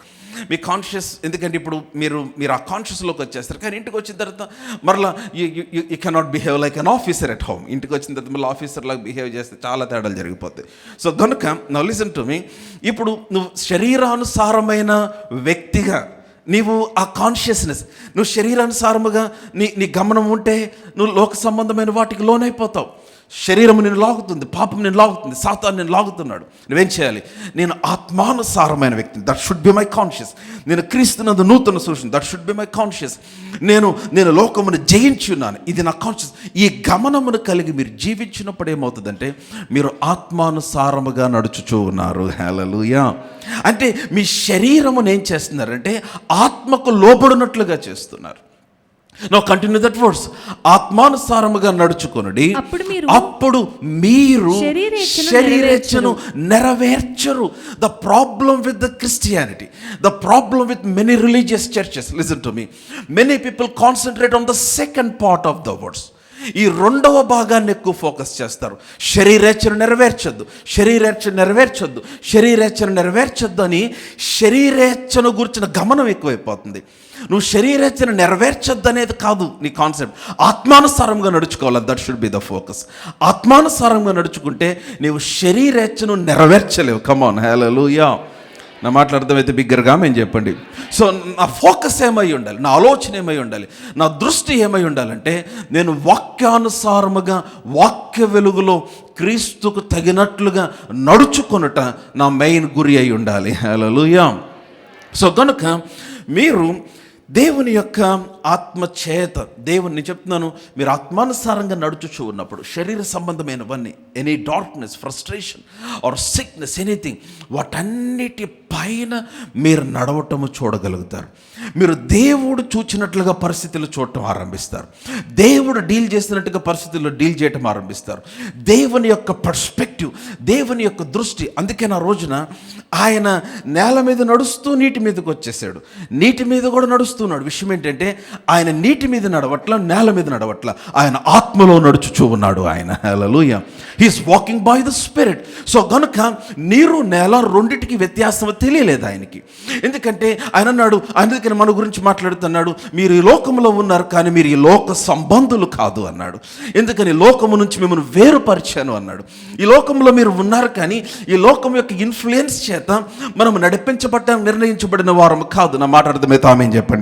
మీ కాన్షియస్, ఎందుకంటే ఇప్పుడు మీరు ఆ కాన్షియస్లోకి వచ్చేస్తారు. కానీ ఇంటికి వచ్చిన తర్వాత మరలా you cannot behave like an officer at home. ఇంటికి వచ్చిన తర్వాత మళ్ళీ ఆఫీసర్ లాగా బిహేవ్ చేస్తే చాలా తేడాలు జరిగిపోతాయి. సో కనుక నౌ లిసన్ టు మీ. ఇప్పుడు నువ్వు శరీరానుసారమైన వ్యక్తిగా నీవు ఆ కాన్షియస్నెస్, నువ్వు శరీరానుసారముగా నీ గమనం ఉంటే నువ్వు లోక సంబంధమైన వాటికి లోనైపోతావు. శరీరం నేను లాగుతుంది, పాపం నేను లాగుతుంది, సాతాను నేను లాగుతున్నాడు. నువ్వేం చేయాలి? నేను ఆత్మానుసారమైన వ్యక్తిని, that should be my conscious. నేను క్రీస్తునందు నూతన సృష్టిని, that should be my conscious. నేను లోకమును జయించున్నాను, ఇది నా కాన్షియస్. ఈ గమనమును కలిగి మీరు జీవించినప్పుడు ఏమవుతుందంటే మీరు ఆత్మానుసారముగా నడుచుచూ ఉన్నారు. హల్లెలూయా. అంటే మీ శరీరమును ఏం చేస్తున్నారంటే ఆత్మకు లోబడినట్లుగా చేస్తున్నారు. Now continue that words. ఆత్మానుసారముగా నడుచుకొనుడి, అప్పుడు మీరు శరీరేచ్ఛను నెరవేర్చరు. The problem with the Christianity, the problem with many religious churches, listen to me, many people concentrate on the second part of the words. ఈ రెండవ భాగాన్ని ఎక్కువ ఫోకస్ చేస్తారు. శరీరేచ్ఛను నెరవేర్చొద్దు, శరీరేచ్ఛను నెరవేర్చొద్దు, శరీరేచ్ఛను నెరవేర్చొద్దు అని శరీరేచ్ఛను గురించిన గమనం ఎక్కువైపోతుంది. నువ్వు శరీరేచ్ఛను నెరవేర్చొద్దు అనేది కాదు నీ కాన్సెప్ట్. ఆత్మానుసారంగా నడుచుకోవాలి, that should be the focus. ఆత్మానుసారంగా నడుచుకుంటే నీవు శరీరేచ్ఛను నెరవేర్చలేవు. కమాన్, హల్లెలూయా. నా మాటలు అర్థమైతే బిగ్గరగా మేము చెప్పండి. సో నా ఫోకస్ ఏమై ఉండాలి, నా ఆలోచన ఏమై ఉండాలి, నా దృష్టి ఏమై ఉండాలంటే నేను వాక్యానుసారముగా వాక్య వెలుగులో క్రీస్తుకు తగినట్లుగా నడుచుకొనుట నా మెయిన్ గురి అయి ఉండాలి. హల్లెలూయా. సో కనుక మీరు దేవుని యొక్క ఆత్మ చేత, దేవుని చెప్తున్నాను, మీరు ఆత్మానుసారంగా నడుచుచూ ఉన్నప్పుడు శరీర సంబంధమైనవన్నీ, any darkness, frustration or sickness, anything, వాటన్నిటి పైన మీరు నడవటము చూడగలుగుతారు. మీరు దేవుడు చూచినట్లుగా పరిస్థితులు చూడటం ఆరంభిస్తారు. దేవుడు డీల్ చేసినట్టుగా పరిస్థితుల్లో డీల్ చేయటం ఆరంభిస్తారు. దేవుని యొక్క పర్స్పెక్టివ్, దేవుని యొక్క దృష్టి. అందుకే నా రోజున ఆయన నేల మీద నడుస్తూ నీటి మీదకి వచ్చేసాడు, నీటి మీద కూడా నడుస్తున్నాడు. విషయం ఏంటంటే ఆయన నీటి మీద నడవట్ల, నేల మీద నడవట్ల, ఆయన ఆత్మలో నడుచుచూ ఉన్నాడు ఆయన. Hallelujah. He is walking by the spirit. So కనుక నీరు నేల రెండిటికి వ్యత్యాసం తెలియలేదు ఆయనకి. ఎందుకంటే ఆయన అన్నాడు, అందుకని మన గురించి మాట్లాడుతున్నాడు, మీరు ఈ లోకంలో ఉన్నారు కానీ మీరు ఈ లోక సంబంధులు కాదు అన్నాడు. ఎందుకని లోకము నుంచి మిమ్మల్ని వేరుపరిచాను అన్నాడు. ఈ లోకంలో మీరు ఉన్నారు కానీ ఈ లోకం యొక్క ఇన్ఫ్లుయెన్స్ చేత మనం నడిపించబడ్డానికి నిర్ణయించబడిన వారము కాదు. నా మాట అర్థమైతే ఆమేన్ చెప్పండి.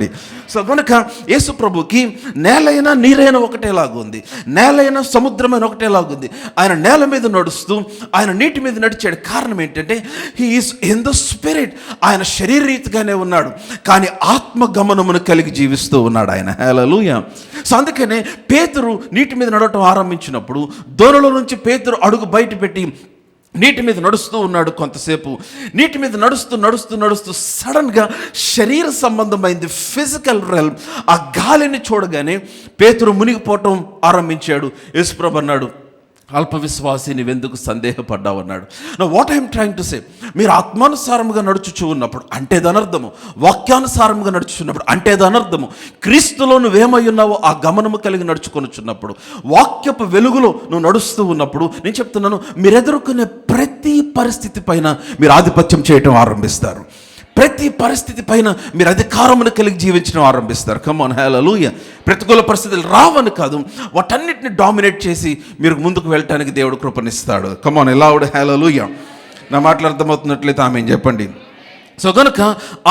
సో కనుక యేసు ప్రభుకి నేలైనా నీరైనా ఒకటేలాగా ఉంది, నేలైనా సముద్రమైన ఒకటేలాగుంది. ఆయన నేల మీద నడుస్తూ ఆయన నీటి మీద నడిచాడు. కారణం ఏంటంటే he is in the spirit. ఆయన శరీరరీతిగానే ఉన్నాడు కానీ ఆత్మ గమనమును కలిగి జీవిస్తూ ఉన్నాడు ఆయన. హల్లెలూయా. సో అందుకనే పేతురు నీటి మీద నడవటం ఆరంభించినప్పుడు దోణిలో నుంచి పేతురు అడుగు బయట పెట్టి నీటి మీద నడుస్తూ ఉన్నాడు. కొంతసేపు నీటి మీద నడుస్తూ నడుస్తూ నడుస్తూ సడన్గా శరీర సంబంధమైంది, ఫిజికల్ రెల్మ్, ఆ గాలిని చూడగానే పేతురు మునిగిపోవటం ఆరంభించాడు. యేసుప్రభు అన్నాడు, అల్ప విశ్వాసి నీవెందుకు సందేహపడ్డావు అన్నాడు. నా what I'm trying to say, మీరు ఆత్మానుసారముగా నడుచుచూ ఉన్నప్పుడు అంటే దానర్థము, వాక్యానుసారముగా నడుచుచున్నప్పుడు అంటే దానర్థము, క్రీస్తులో నువ్వేమై ఉన్నావో ఆ గమనము కలిగి నడుచుకొనుచున్నప్పుడు, వాక్యపు వెలుగులో నువ్వు నడుస్తూ ఉన్నప్పుడు, నేను చెప్తున్నాను, మీరు ఎదుర్కొనే ప్రతి పరిస్థితి పైన మీరు ఆధిపత్యం చేయటం ఆరంభిస్తారు. ప్రతి పరిస్థితి పైన మీరు అధికారమును కలిగి జీవించడం ఆరంభిస్తారు. కమాన్, హల్లెలూయా. ప్రతికూల పరిస్థితులు రావని కాదు, వాటన్నిటిని డామినేట్ చేసి మీరు ముందుకు వెళ్ళటానికి దేవుడు కృపనిస్తాడు. కమాన్, ఎలావుడు, హల్లెలూయా. నా మాటలు అర్థమవుతున్నట్లయితే ఆమేన్ చెప్పండి. సో కనుక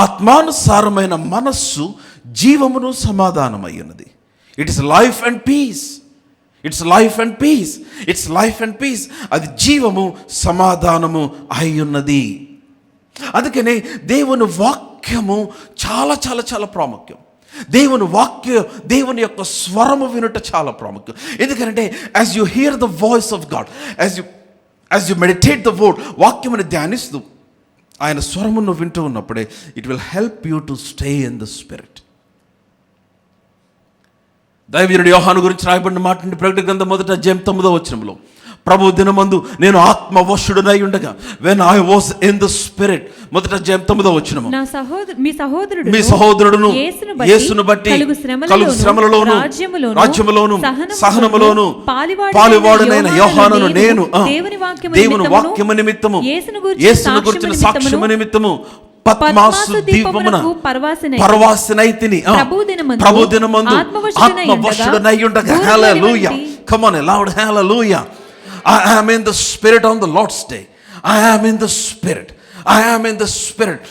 ఆత్మానుసారమైన మనస్సు జీవమును సమాధానమై ఉన్నది. It is life and peace. It's life and peace. It's life and peace. అది జీవము సమాధానము అయి ఉన్నది. అందుకనే దేవుని వాక్యము చాలా చాలా చాలా ప్రాముఖ్యం. దేవుని యొక్క స్వరము వినుట చాలా ప్రాముఖ్యం. ఎందుకంటే as you here the voice of God, as you meditate the word, వాక్యమును ధ్యానిస్తూ ఆయన స్వరమును వింటూ ఉన్నప్పుడే it will help you to stay in the spirit. దైవజనుడు యోహాను గురించి రాయబడిన మాట నుండి ప్రకటన గ్రంథం 1వ అధ్యాయం 9వ వచనంలో, ప్రభు దినమందు నేను ఆత్మవశుడనై ఉండగా, when I was in the spirit, 1వ అధ్యాయం 9వ వచనము, మీ సహోదరుడును యేసును బట్టి కలుగు శ్రమలలోను రాజ్యములోను సహనములోను పాలువాడునైన యోహానును నేను దేవుని వాక్యము నిమిత్తము యేసును గురించిన సాక్ష్యము నిమిత్తము పద్మాసు దీపమున పరవాసినైతిని. ప్రభు దినమందు ఆత్మవశుడనై ఉండగా, హల్లెలూయా. Come on, a loud hallelujah. I am in the Spirit on the Lord's day. I am in the Spirit. I am in the Spirit.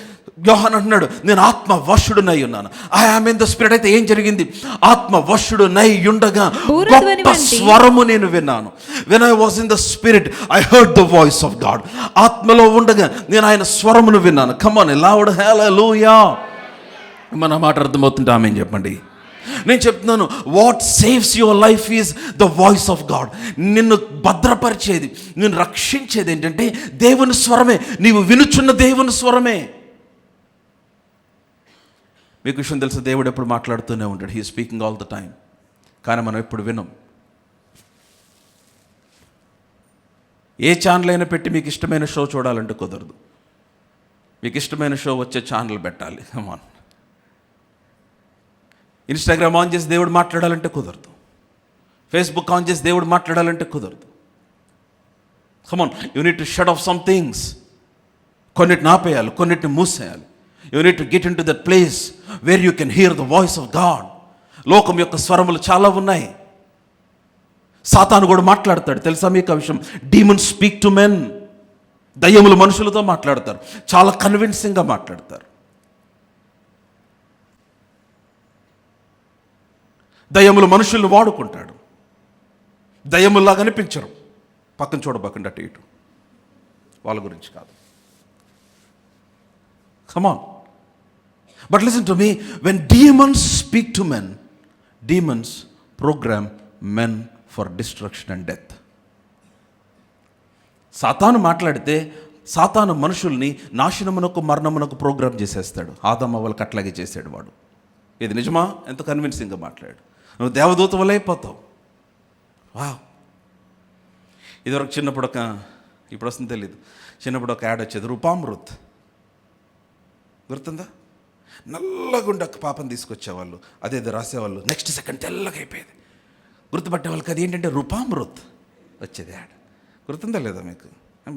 యోహాను అంటున్నాడు, నేను ఆత్మ వశుడునై ఉన్నాను. I am in the spirit. అయితే ఏం జరిగింది? ఆత్మ వశుడునై ఉండగా గొప్ప స్వరము నేను విన్నాను. When I was in the spirit I heard the voice of God. ఆత్మలో ఉండగా నేను ఆయన స్వరమును విన్నాను. కమ్ ఆన్, లౌడ్ హల్లెలూయా. మన మాట అర్థమవుతుంటే ఆమేన్ చెప్పండి. నేను చెప్తున్నాను, what saves your life is the voice of God. నిన్ను భద్రపరిచేది, నిన్ను రక్షించేది ఏంటంటే దేవుని స్వరమే. నీవు వినుచున్న దేవుని స్వరమే. మీకు విషయం తెలుసు, దేవుడు ఎప్పుడు మాట్లాడుతూనే ఉంటాడు. He speaking all the time. కానీ మనం ఎప్పుడు వినం. ఏ ఛానల్ అయినా పెట్టి మీకు ఇష్టమైన షో చూడాలంటే కుదరదు. మీకు ఇష్టమైన షో వచ్చే ఛానల్ పెట్టాలి. కమాన్. ఇన్స్టాగ్రామ్ ఆన్ చేసి దేవుడు మాట్లాడాలంటే కుదరదు. ఫేస్బుక్ ఆన్ చేసి దేవుడు మాట్లాడాలంటే కుదరదు. Come on, you need to shut off some things. కొన్నిటిని ఆపేయాలి, కొన్నిటిని మూసేయాలి. You need to get in to that place where you can hear the voice of God. లోకం యొక్క స్వరములు చాలా ఉన్నాయి. సాతాను కూడా మాట్లాడతాడు, తెలుసా మీకు ఆ విషయం? Demons speak to men. దయ్యములు మనుషులతో మాట్లాడతారు, చాలా కన్విన్సింగ్గా మాట్లాడతారు. దయ్యములు మనుషుల్ని వాడుకుంటాడు. దయ్యముల్లా కనిపించరు. పక్కన చూడబోకండి అటు ఇటు, వాళ్ళ గురించి కాదు. Come on. But listen to me, when demons speak to men, demons program men for destruction and death. సాతాను మాట్లాడితే సాతాను మనుషుల్ని నాశనమునకు మరణమునకు ప్రోగ్రామ్ చేసేస్తాడు. ఆదాము అవ్వలకు అట్లాగే చేశాడు వాడు. ఇది నిజమా? ఎంత కన్విన్సింగ్గా మాట్లాడు. నువ్వు దేవదూత వల్ల అయిపోతావు. వా, ఇదివరకు చిన్నప్పుడు ఇప్పుడు వస్తుంది తెలీదు, చిన్నప్పుడు ఒక యాడ్ వచ్చేది, రూపామృత్. గుర్తుందా? నల్లగుండ ఒక పాపను తీసుకొచ్చేవాళ్ళు, అదేదో రాసేవాళ్ళు, నెక్స్ట్ సెకండ్ తెల్లగా అయిపోయేది. గుర్తుపట్టే వాళ్ళకి అది ఏంటంటే రూపామృత్ వచ్చేది యాడ్. గుర్తుందా లేదా మీకు?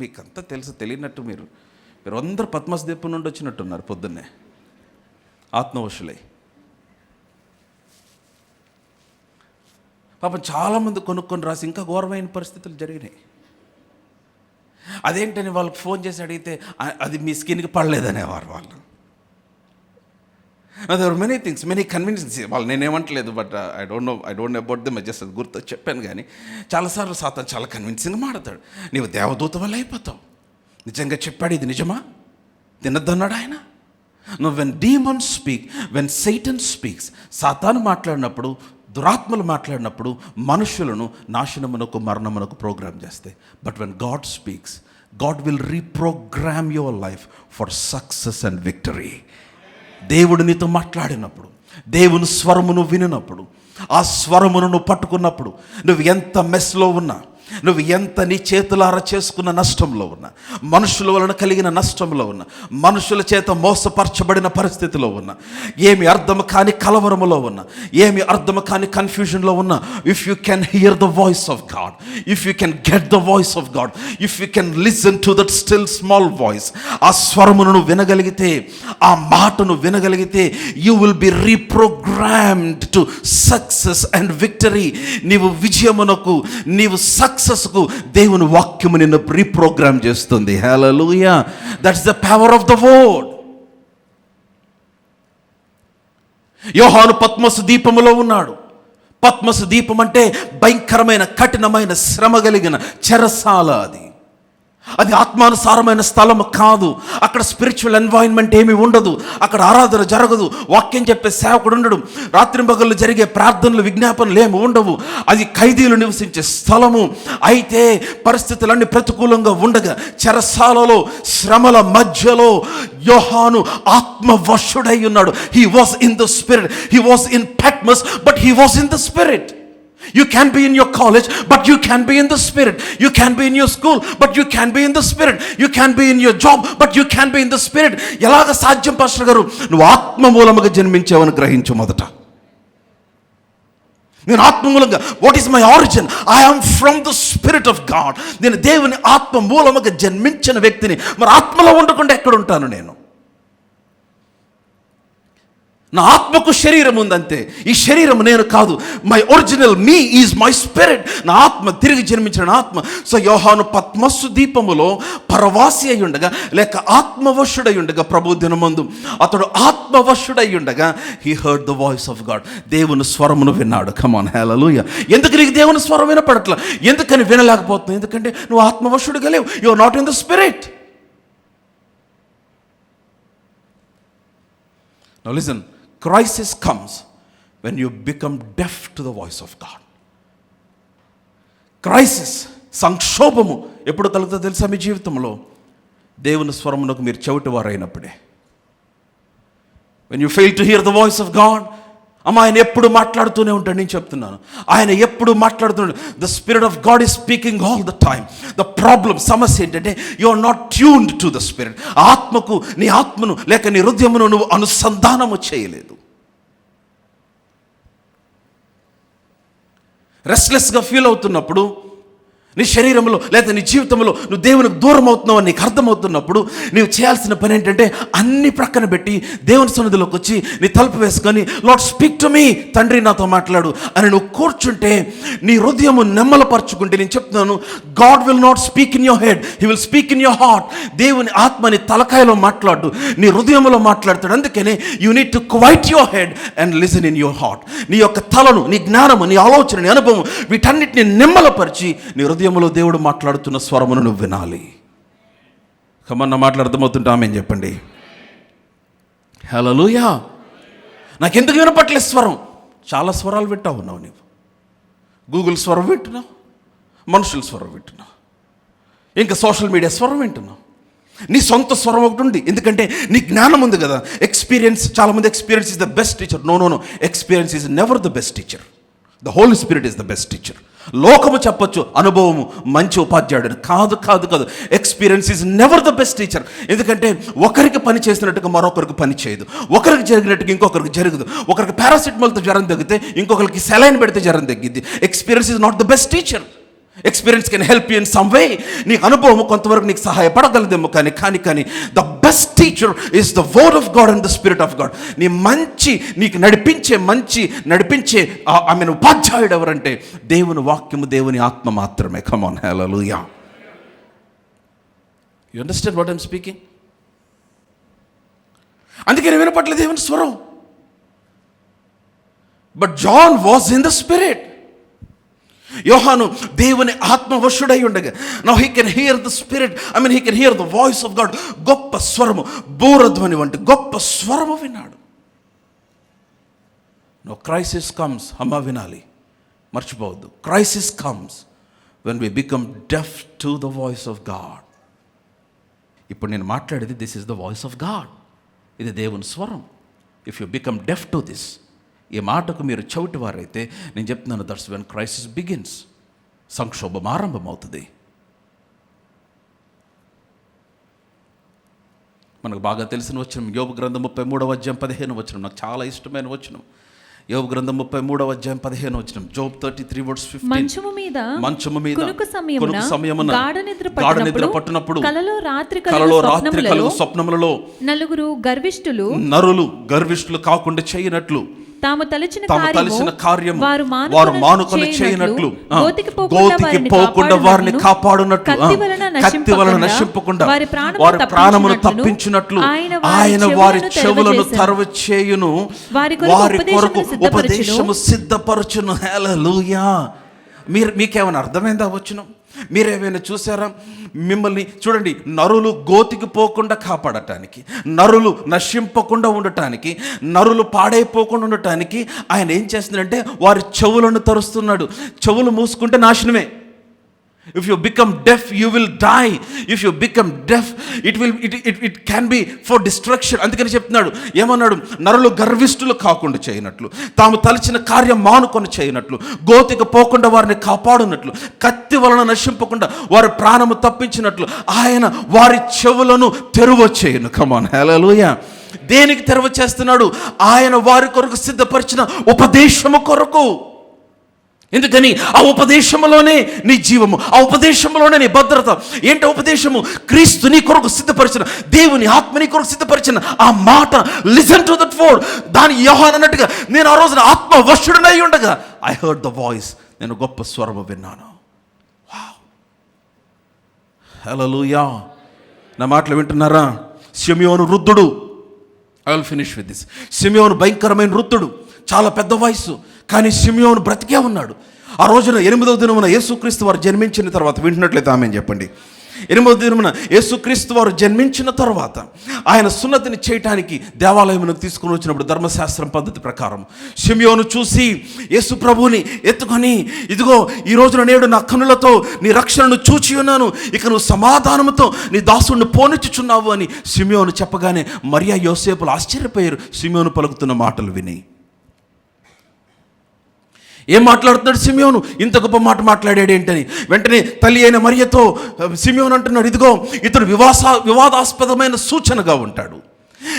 మీకు అంతా తెలుసు, తెలియనట్టు మీరు అందరూ పద్మస్దీపం నుండి వచ్చినట్టున్నారు పొద్దున్నే ఆత్మవశులై. పాపం చాలామంది కొనుక్కొని రాసి ఇంకా ఘోరమైన పరిస్థితులు జరిగినాయి. అదేంటని వాళ్ళకి ఫోన్ చేసి అడిగితే అది మీ స్కిన్కి పడలేదనేవారు వాళ్ళు. there are many things, many conveniences. వాళ్ళు నేనేమంటలేదు, but I don't know about them. Just గుర్తు చెప్పాను. కానీ చాలాసార్లు సాతాను చాలా కన్విన్సింగ్గా మాడతాడు. నీవు దేవదూత వల్ల అయిపోతావు. నిజంగా చెప్పాడు, ఇది నిజమా? తినద్దన్నాడు ఆయన. No, when demons speak, when Satan speaks, సాతాను మాట్లాడినప్పుడు, దురాత్మలు మాట్లాడినప్పుడు మనుషులను నాశనమునకు మరణమునకు ప్రోగ్రామ్ చేస్తాయి. But when God speaks, God will reprogram your life for success and victory. దేవుడు నీతో మాట్లాడినప్పుడు, దేవుని స్వరమును వినినప్పుడు, ఆ స్వరమును నువ్వు పట్టుకున్నప్పుడు, నువ్వు ఎంత మెస్లో ఉన్నా, నువ్వు ఎంత నీ చేతులారా చేసుకున్న నష్టంలో ఉన్నా, మనుషుల వలన కలిగిన నష్టంలో ఉన్నా, మనుషుల చేత మోసపరచబడిన పరిస్థితిలో ఉన్నా, ఏమి అర్థము కాని కలవరములో ఉన్నా, ఏమి అర్థము కాని కన్ఫ్యూజన్లో ఉన్నా, if you can hear the voice of God, if you can get the voice of God, if you can listen to that still small voice, ఆ స్వరమును వినగలిగితే, ఆ మాటను వినగలిగితే, you will be reprogrammed to success and victory. నీవు విజయమునకు, నీవు సక్సెస్కు దేవుని వాక్యము నిన్ను రీప్రోగ్రామ్ చేస్తుంది. Hallelujah. That's the power of the word. Yohanu పద్మసు దీపములో ఉన్నాడు. పద్మసు దీపం అంటే భయంకరమైన కఠినమైన శ్రమ కలిగిన చెరసాల. అది ఆత్మానుసారమైన స్థలం కాదు. అక్కడ స్పిరిచువల్ ఎన్వైరన్మెంట్ ఏమి ఉండదు. అక్కడ ఆరాధన జరగదు, వాక్యం చెప్పే సేవకుడు ఉండడు, రాత్రింబగళ్ళు జరిగే ప్రార్థనలు విజ్ఞాపనలు ఏమి ఉండవు. అది ఖైదీలు నివసించే స్థలము. అయితే పరిస్థితులన్నీ ప్రతికూలంగా ఉండగా చెరసాలలో శ్రమల మధ్యలో యోహాను ఆత్మవశుడై ఉన్నాడు. He was in the spirit. He was in Patmos, but he was in the spirit. You can be in your college, but you can be in the spirit. You can be in your school, but you can be in the spirit. You can be in your job, but you can be in the spirit. ఎలాగ సాధ్యం pastor గారు? నువ్వు ఆత్మ మూలముగా జన్మించావని గ్రహించు మొదట. నేను ఆత్మ మూలంగా, what is my origin? I am from the spirit of God. నేను దేవుని ఆత్మ మూలముగా జన్మించిన వ్యక్తిని. మరి ఆత్మలో ఉండకుండా ఎక్కడ ఉంటాను నేను? నా ఆత్మకు శరీరం ఉందంతే, ఈ శరీరం నేను కాదు. My original me is my spirit. నా ఆత్మ, తిరిగి జన్మించిన ఆత్మ. సో యోహాను పద్మస్సు దీపములో పరవాసి అయి ఉండగా, లేక ఆత్మవశుడై ఉండగా, ప్రభు దినమందు అతడు ఆత్మవశుడై ఉండగా, he heard the voice of God. దేవుని స్వరమును విన్నాడు. కమ్ ఆన్, హల్లెలూయా. ఎందుకు నీకు దేవుని స్వరం వినపడట్లా? ఎందుకని వినలేకపోతున్నావు? ఎందుకంటే నువ్వు ఆత్మవశుడుగా లేవు. You are not in the spirit. Now listen. Crisis comes when you become deaf to the voice of God. Crisis, సంక్షోభము ఎప్పుడు కలుగుతుందో తెలుసా? మీ జీవితంలో దేవుని స్వరమునకు మీరు చెవిటివారైనప్పుడే. when you fail to hear the voice of God, ఆయన ఎప్పుడు మాట్లాడుతూనే ఉంటాడు. నేను చెప్తున్నాను, ఆయన ఎప్పుడు మాట్లాడుతున్నాడు. The spirit of God is speaking all the time. The problem, సమస్య ఏంటంటే you are not tuned to the spirit. ఆత్మకు, నీ ఆత్మను లేక నీ హృదయమును నువ్వు అనుసంధానము చేయలేదు. రెస్ట్లెస్గా ఫీల్ అవుతున్నప్పుడు, నీ శరీరంలో లేదా నీ జీవితంలో నువ్వు దేవునికి దూరం అవుతున్నావు అని నీకు అర్థమవుతున్నప్పుడు, నీవు చేయాల్సిన పని ఏంటంటే అన్ని ప్రక్కన పెట్టి దేవుని సన్నిధిలోకి వచ్చి నీ తలుపు వేసుకొని, లార్డ్ స్పీక్ టు మీ, తండ్రి నాతో మాట్లాడు అని నువ్వు కూర్చుంటే, నీ హృదయము నెమ్మలపరుచుకుంటే, నేను చెప్తున్నాను, God will not speak in your head, he will speak in your heart. దేవుని ఆత్మ నీ తలకాయలో మాట్లాడు, నీ హృదయంలో మాట్లాడతాడు. అందుకనే you need to quiet your head and listen in your heart. నీ యొక్క తలను, నీ జ్ఞానము, నీ ఆలోచన, నీ అనుభవం, వీటన్నిటిని నెమ్మలపరిచి నీ హృదయంలో దేవుడు మాట్లాడుతున్న స్వరమును నువ్వు వినాలి. కమన్న మాటలు అర్థమవుతుంటే ఆమేన్ చెప్పండి. హల్లెలూయా. నాకెందుకు వినపట్లేదు స్వరం? చాలా స్వరాలు వింటావు ఉన్నావు. నీవు గూగుల్ స్వరం వింటున్నావు, మనుషుల స్వరం వింటున్నావు, ఇంకా సోషల్ మీడియా స్వరం వింటున్నావు. నీ సొంత స్వరం ఒకటి ఉంది. ఎందుకంటే నీ జ్ఞానం ఉంది కదా. ఎక్స్పీరియన్స్, చాలామంది experience is the best teacher. No, experience is never the best teacher. The holy spirit is the best teacher. లోకము చెప్పొచ్చు అనుభవము మంచి ఉపాధ్యాయుడు, కాదు. Experience is never the best teacher. ఎందుకంటే ఒకరికి పని చేసినట్టుగా మరొకరికి పని చేయదు, ఒకరికి జరిగినట్టుగా ఇంకొకరికి జరగదు. ఒకరికి పారాసిటమాల్తో జ్వరం తగ్గితే ఇంకొకరికి సెలైన్ పెడితే జ్వరం తగ్గిద్ది. Experience is not the best teacher. Experience can help you in some way. నీకు అనుభవం కొంతవరకు నీకు సహాయపడగలదేమో, కానీ the best teacher is the word of God and the spirit of God. నీకు నడిపించే ఆమె ఉపాధ్యాయుడు ఎవరంటే దేవుని వాక్యము, దేవుని ఆత్మ మాత్రమే. కమ్ ఆన్, హల్లెలూయా. You understand what I'm speaking? అందుకే నేను వినపట్లేదు దేవుని స్వరం. But John was in the spirit. యోహాను దేవుని ఆత్మవశుడై ఉండగా, now he can hear the spirit, he can hear the voice of God. గొప్ప స్వరము, బూరధ్వని వంటి గొప్ప స్వరము విన్నాడు. నో క్రైసిస్ కమ్స్, అమ్మ వినాలి, మర్చిపోవద్దు. Crisis comes when we become deaf to the voice of God. ఇప్పుడు నేను మాట్లాడేది this is the voice of God. ఇది దేవుని స్వరం. If you become deaf to this, ఈ మాటకు మీరు చెవిటివారైతే, నేను చెప్తున్నాను, దట్స్ వెన్ క్రైసిస్ బిగిన్స్. సంక్షోభం ఆరంభమవుతుంది. మనకు బాగా తెలిసిన వచనం యోబు గ్రంథం 33వ అధ్యాయం 15వ వచనం. నాకు చాలా ఇష్టమైన వచనం. యోబు గ్రంథం 33వ అధ్యాయం 15వ వచనం. జోబ్ 33:15. మంచము మీద కునుకు సమయమున గాఢ నిద్ర పట్టునప్పుడు కలలో రాత్రి కలుగు స్వప్నములలో నరులు గర్విష్ఠులు కాకుండా చేయనట్లు, తాము తలచిన కార్యము వారు మానుకొని చేయనట్లు, గోతికి పోకుండా వారిని కాపాడునట్లు, కత్తి వలన నశింపకుండా వారి ప్రాణమును తప్పించినట్లు, ఆయన వారి చెవులను తెరవ చేయును, వారి కొరకు ఉపదేశము సిద్ధపరచును. హల్లెలూయా. మీకేమైనా అర్థమైందా వచనం? మీరేమైనా చూసారా? మిమ్మల్ని చూడండి, నరులు గోతికి పోకుండా కాపాడటానికి, నరులు నశింపకుండా ఉండటానికి, నరులు పాడైపోకుండా ఉండటానికి ఆయన ఏం చేస్తున్నాడంటే వారి చెవులను తెరుస్తున్నాడు. చెవులు మూసుకుంటే నాశనమే. If you become deaf, you will die. If you become deaf, it can be for destruction. అందుకని చెప్తున్నాడు, ఏమన్నాడు? నరులు గర్విష్ఠులు కాకుండా చేయనట్లు, తాము తలచిన కార్యం మానుకొని చేయనట్లు, గోతికి పోకుండా వారిని కాపాడునట్లు, కత్తి వలన నశింపకుండా వారి ప్రాణము తప్పించినట్లు ఆయన వారి చెవులను తెరువ చేయును. కమ్ ఆన్, హల్లెలూయా. దేనికి తెరవ చేస్తున్నాడు? ఆయన వారి కొరకు సిద్ధపరిచిన ఉపదేశము కొరకు. ఎందుకని ఆ ఉపదేశంలోనే నీ జీవము, ఆ ఉపదేశంలోనే నీ భద్రత. ఏంటి ఉపదేశము? క్రీస్తు నీ కొరకు సిద్ధపరిచిన, దేవుని ఆత్మ నీ కొరకు సిద్ధపరిచిన ఆ మాట. Listen to that word. దాని యోహాను అన్నట్టుగా, నేను ఆ రోజున ఆత్మ వశుడనై ఉండగా ఐ హర్డ్ ద వాయిస్, నేను గొప్ప స్వరము విన్నాను. హల్లెలూయా. నా మాటలు వింటున్నారా? షిమ్యోను వృద్ధుడు. I will finish with this. Shimyonu భయంకరమైన వృద్ధుడు, చాలా పెద్ద వయసు, కానీ షిమ్యోను బ్రతికే ఉన్నాడు. ఆ రోజున 8వ దినమున యేసుక్రీస్తు వారు జన్మించిన తర్వాత, వింటున్నట్లయితే ఆమెను చెప్పండి. 8వ దినమున యేసుక్రీస్తు వారు జన్మించిన తర్వాత ఆయన సున్నతిని చేయటానికి దేవాలయమునకు తీసుకుని వచ్చినప్పుడు ధర్మశాస్త్రం పద్ధతి ప్రకారం షిమ్యోను చూసి యేసు ప్రభువుని ఎత్తుకొని, ఇదిగో ఈ రోజున నేడు నా కన్నులతో నీ రక్షణను చూచి ఉన్నాను, ఇక నువ్వు సమాధానముతో నీ దాసుడిని పోనిచ్చుచున్నావు అని షిమ్యోను చెప్పగానే మరియా యోసేపులు ఆశ్చర్యపోయారు షిమ్యోను పలుకుతున్న మాటలు విని. ఏం మాట్లాడుతున్నాడు షిమ్యోను? ఇంత గొప్ప మాట మాట్లాడాడు ఏంటని వెంటనే తల్లి అయిన మరియతో షిమ్యోను అంటున్నాడు, ఇదిగో ఇతడు వివాదాస్పదమైన సూచనగా ఉంటాడు.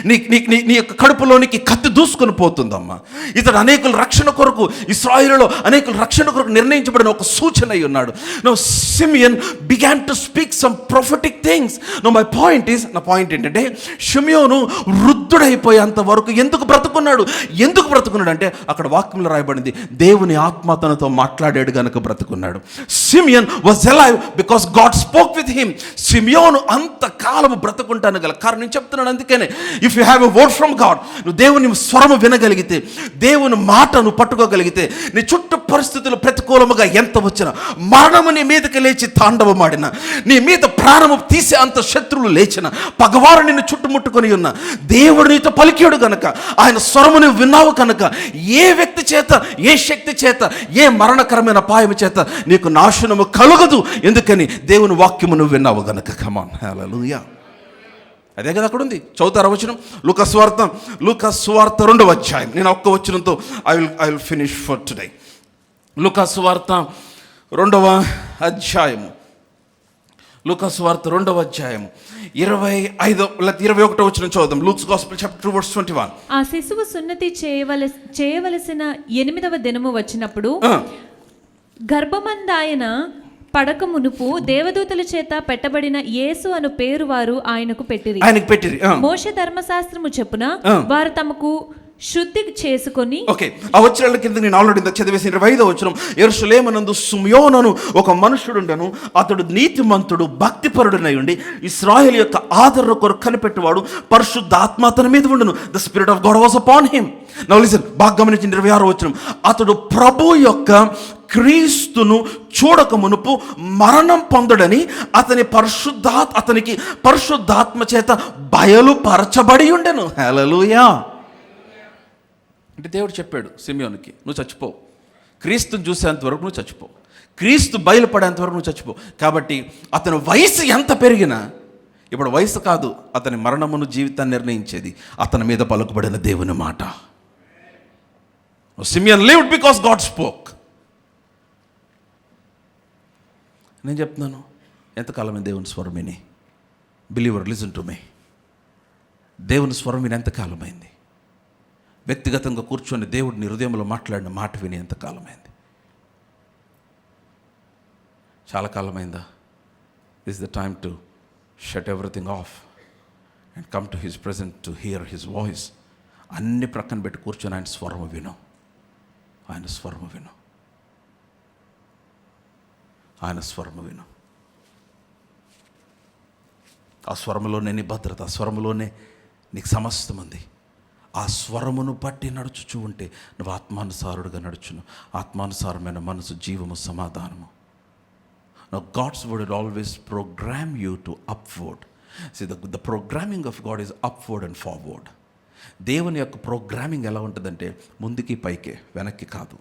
నీ యొక్క కడుపులోనికి కత్తి దూసుకొని పోతుందమ్మా. ఇతడు అనేకుల రక్షణ కొరకు, ఇశ్రాయేలులో అనేకుల రక్షణ కొరకు నిర్ణయించబడిన ఒక సూచన అయి ఉన్నాడు. No Simeon began to speak some prophetic things. No my point is, నా పాయింట్ ఏంటంటే షిమ్యోను వృద్ధుడైపోయేంత వరకు ఎందుకు బ్రతుకున్నాడు? ఎందుకు బ్రతుకున్నాడు అంటే అక్కడ వాక్యంలో రాయబడింది, దేవుని ఆత్మ తనతో మాట్లాడాడు గనుక బ్రతుకున్నాడు. Simeon was alive because God spoke with him. Shimyonu అంతకాలము బ్రతుకుంటాను గల కారణం నేను చెప్తున్నాను. అందుకనే if you have a word from God, నువ్వు దేవుని స్వరము వినగలిగితే, దేవుని మాట నువ్వు పట్టుకోగలిగితే, నీ చుట్టూ పరిస్థితులు ప్రతికూలముగా ఎంత వచ్చినా, మరణము నీ మీదకి లేచి తాండవమాడిన, నీ మీద ప్రాణము తీసే అంత శత్రువులు లేచిన, పగవారు నిన్ను చుట్టుముట్టుకొని ఉన్న, దేవుడు నీతో పలికాడు కనుక, ఆయన స్వరము నువ్వు విన్నావు కనుక, ఏ వ్యక్తి చేత, ఏ శక్తి చేత, ఏ మరణకరమైన అపాయము చేత నీకు నాశనము కలుగదు. ఎందుకని? దేవుని వాక్యము నువ్వు విన్నావు గనుక. కమాన్, హల్లెలూయా. అదే కదా అక్కడ ఉంది. చదువుతారా వచనం? లూకా సువార్త 2వ అధ్యాయం. నేను ఒక్క వచనంతో I will finish for today. Luka సువార్త 2వ అధ్యాయము. లూకా సువార్త 2వ అధ్యాయము 21వ వచనం చదువుదాం. Luke's gospel chapter 2 verse 21. ఆ శిశువు సున్నతి చేయవలసిన 8వ దినము వచ్చినప్పుడు గర్భమందాయన పడక మునుపు దేవదూతల చేత పెట్టబడిన యేసు అను పేరు వారు ఆయనకు పెట్టిరి. మోషే ధర్మశాస్త్రము చెప్పున వారు తమకు శుద్ధి చేసుకొని. ఓకే, ఆ వచనాల కింద నేను ఆల్రెడీ చదివేసిన 25వ వచనం. యెరూషలేమునందు షిమ్యోను ఒక మనుషుడుండెను, అతడు నీతిమంతుడు, భక్తిపరుడునై ఉండి ఇశ్రాయేలు యొక్క ఆదరణ కొరకు కనిపెట్టువాడు, పరిశుద్ధాత్మ అతని మీద ఉండును. The spirit of God was upon him. Now listen, బాగా గమనించిన 26వ వచనం. అతడు ప్రభు యొక్క క్రీస్తును చూడక మునుపు మరణం పొందడని అతనికి పరిశుద్ధాత్మ చేత బయలుపరచబడి ఉండెను. హల్లెలూయా. అంటే దేవుడు చెప్పాడు షిమ్యోనుకి, నువ్వు చచ్చిపో, క్రీస్తుని చూసేంత వరకు నువ్వు చచ్చిపో, క్రీస్తు బయలుపడేంత వరకు నువ్వు చచ్చిపో. కాబట్టి అతని వయసు ఎంత పెరిగినా, ఇప్పుడు వయసు కాదు అతని మరణమును జీవితాన్ని నిర్ణయించేది, అతని మీద పలుకుబడిన దేవుని మాట. షిమ్యోన్ లివ్డ్ బికాస్ గాడ్ స్పోక్. నేను చెప్తున్నాను, ఎంతకాలమే దేవుని స్వరం విని? బిలీవర్, లిసన్ టు మీ. దేవుని స్వరం విని ఎంతకాలమైంది? వ్యక్తిగతంగా కూర్చొని దేవుడిని హృదయంలో మాట్లాడిన మాట విని ఎంతకాలమైంది? చాలా కాలమైందా? This the time to shut everything off and come to his present to hear his voice. అన్ని ప్రక్కన పెట్టి కూర్చొని ఆయన స్వరము విను, ఆయన స్వరము విను, ఆయన స్వరము విను. ఆ స్వరములోనే నీ భద్రత, ఆ స్వరములోనే నీకు సమస్తం ఉంది. ఆ స్వరమును బట్టి నడుచుచూ ఉంటే నువ్వు ఆత్మానుసారుడుగా నడుచును. ఆత్మానుసారమైన మనసు జీవము, సమాధానము. Now God's word will always program you to upward. See, the programming of God is upward and forward. దేవుని యొక్క ప్రోగ్రామింగ్ ఎలా ఉంటుందంటే ముందుకి పైకే, వెనక్కి కాదు.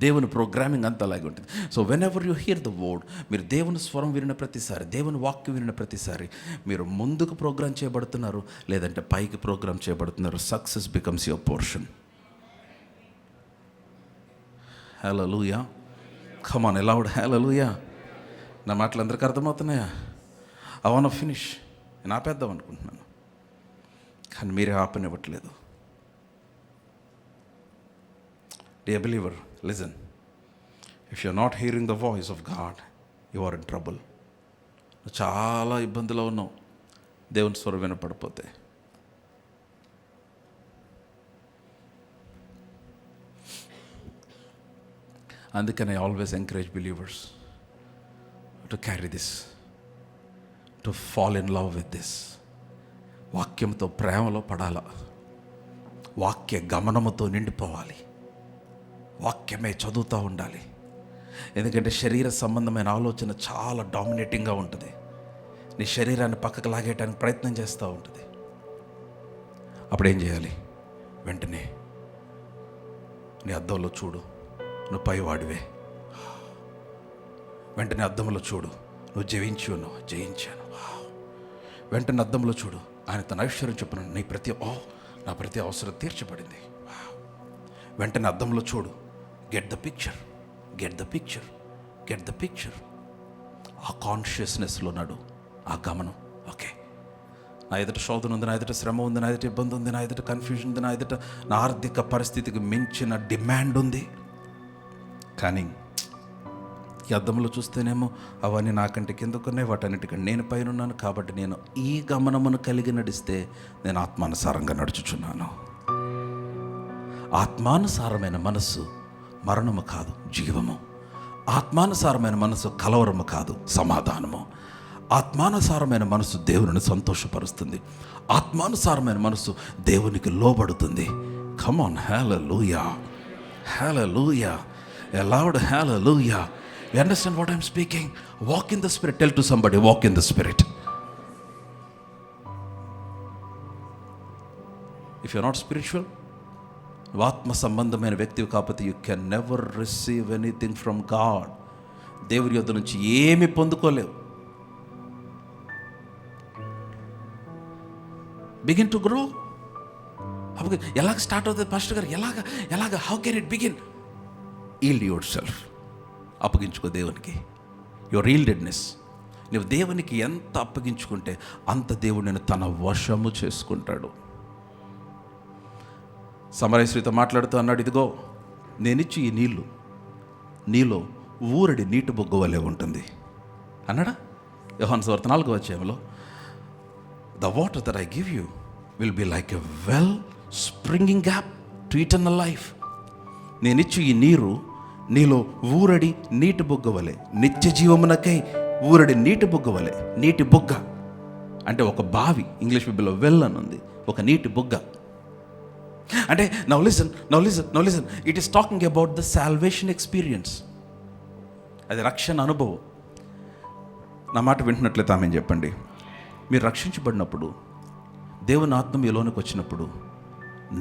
దేవుని ప్రోగ్రామింగ్ అంతా అలాగే ఉంటుంది. So when ever you here the word, మీరు దేవుని స్వరం వినిన ప్రతిసారి, దేవుని వాక్యం వినిన ప్రతిసారి మీరు ముందుకు ప్రోగ్రామ్ చేయబడుతున్నారు, లేదంటే పైకి ప్రోగ్రామ్ చేయబడుతున్నారు. Success becomes your portion. Hallelujah. Come on, loud hallelujah. నా మాటలు అందరికీ అర్థమవుతున్నాయా? I want to finish. నేను ఆపేద్దాం అనుకుంటున్నాను, కానీ మీరే ఆపనివ్వట్లేదు. Dear believer, listen. If you're not hearing the voice of God, you are in trouble. చాలా ఇబ్బందిలో ఉన్నావు దేవుని స్వరం వినపడిపోతే. అందుకని I always encourage believers to carry this, to fall in love with this. వాక్యంతో ప్రేమలో పడాల, వాక్య గమనముతో నిండిపోవాలి, వాక్యమే చదువుతూ ఉండాలి. ఎందుకంటే శరీర సంబంధమైన ఆలోచన చాలా డామినేటింగ్గా ఉంటుంది. నీ శరీరాన్ని పక్కకు లాగేయడానికి ప్రయత్నం చేస్తూ ఉంటుంది. అప్పుడేం చేయాలి? వెంటనే నీ అద్దంలో చూడు, నువ్వు పైవాడివే. వెంటనే అద్దంలో చూడు, నువ్వు జయించాను. వెంటనే అద్దంలో చూడు, ఆయన తన ఐశ్వర్యం చొప్పున నా ప్రతి అవసరం తీర్చబడింది. వెంటనే అద్దంలో చూడు, గెట్ ద పిక్చర్. ఆ కాన్షియస్నెస్లో నడు, ఆ గమనం. ఓకే, నా ఎదుట శోధన ఉంది, నా ఎదుట శ్రమ ఉంది, నా ఎదుట ఇబ్బంది ఉంది, నా ఎదుట కన్ఫ్యూజన్ ఉంది, నా ఎదుట నా ఆర్థిక పరిస్థితికి మించిన డిమాండ్ ఉంది. కానీ ఈ అద్దంలో చూస్తేనేమో అవన్నీ నాకంటే కిందకున్నాయి, వాటన్నిటికంటే నేను పైన ఉన్నాను. కాబట్టి నేను ఈ గమనమును కలిగి నడిస్తే నేను ఆత్మానుసారంగా నడుచుచున్నాను. ఆత్మానుసారమైన మనస్సు మరణము కాదు, జీవము. ఆత్మానుసారమైన మనసు కలవరము కాదు, సమాధానము. ఆత్మానుసారమైన మనసు దేవుని సంతోషపరుస్తుంది. ఆత్మానుసారమైన మనసు దేవునికి లోబడుతుంది. Come on, hallelujah, hallelujah, a loud hallelujah. You understand what I'm speaking? Walk in the Spirit. Tell to somebody, walk in the Spirit. If you're not spiritual, ఆత్మ సంబంధమైన వ్యక్తివి కాకపోతే you can never receive anything from God. దేవుని యొద్ద నుంచి ఏమి పొందుకోలేవు. Begin to grow. ఎలాగ start అవుతుంది పాస్టర్ గారు? ఎలాగ how can it begin? Yield yourself. అప్పగించుకో దేవునికి. Your yieldedness. నువ్వు దేవునికి ఎంత అప్పగించుకుంటే అంత దేవుడు నేను తన వశము చేసుకుంటాడు. సమరయస్త్రీతో మాట్లాడుతూ అన్నాడు, ఇదిగో నేనిచ్చి ఈ నీళ్లు నీలో ఊరడి నీటి బొగ్గు వలె ఉంటుంది అన్నాడా? యోహాను సువార్త 4వ అధ్యాయంలో, the water that I give you will be like a well springing gap to eternal life. నేనిచ్చి ఈ నీరు నీలో ఊరడి నీటి బొగ్గ వలె, నిత్య జీవమునకై ఊరడి నీటి బొగ్గ వలె. నీటి బొగ్గ అంటే ఒక బావి, ఇంగ్లీష్ బైబిల్లో వెల్ అని ఉంది, ఒక నీటి బొగ్గ. అంటే now listen, it is talking about the salvation experience. అది రక్షణ అనుభవం. నా మాట వింటున్నట్లయితే ఆమె చెప్పండి, మీరు రక్షించబడినప్పుడు దేవుని ఆత్మ మీలోనికి వచ్చినప్పుడు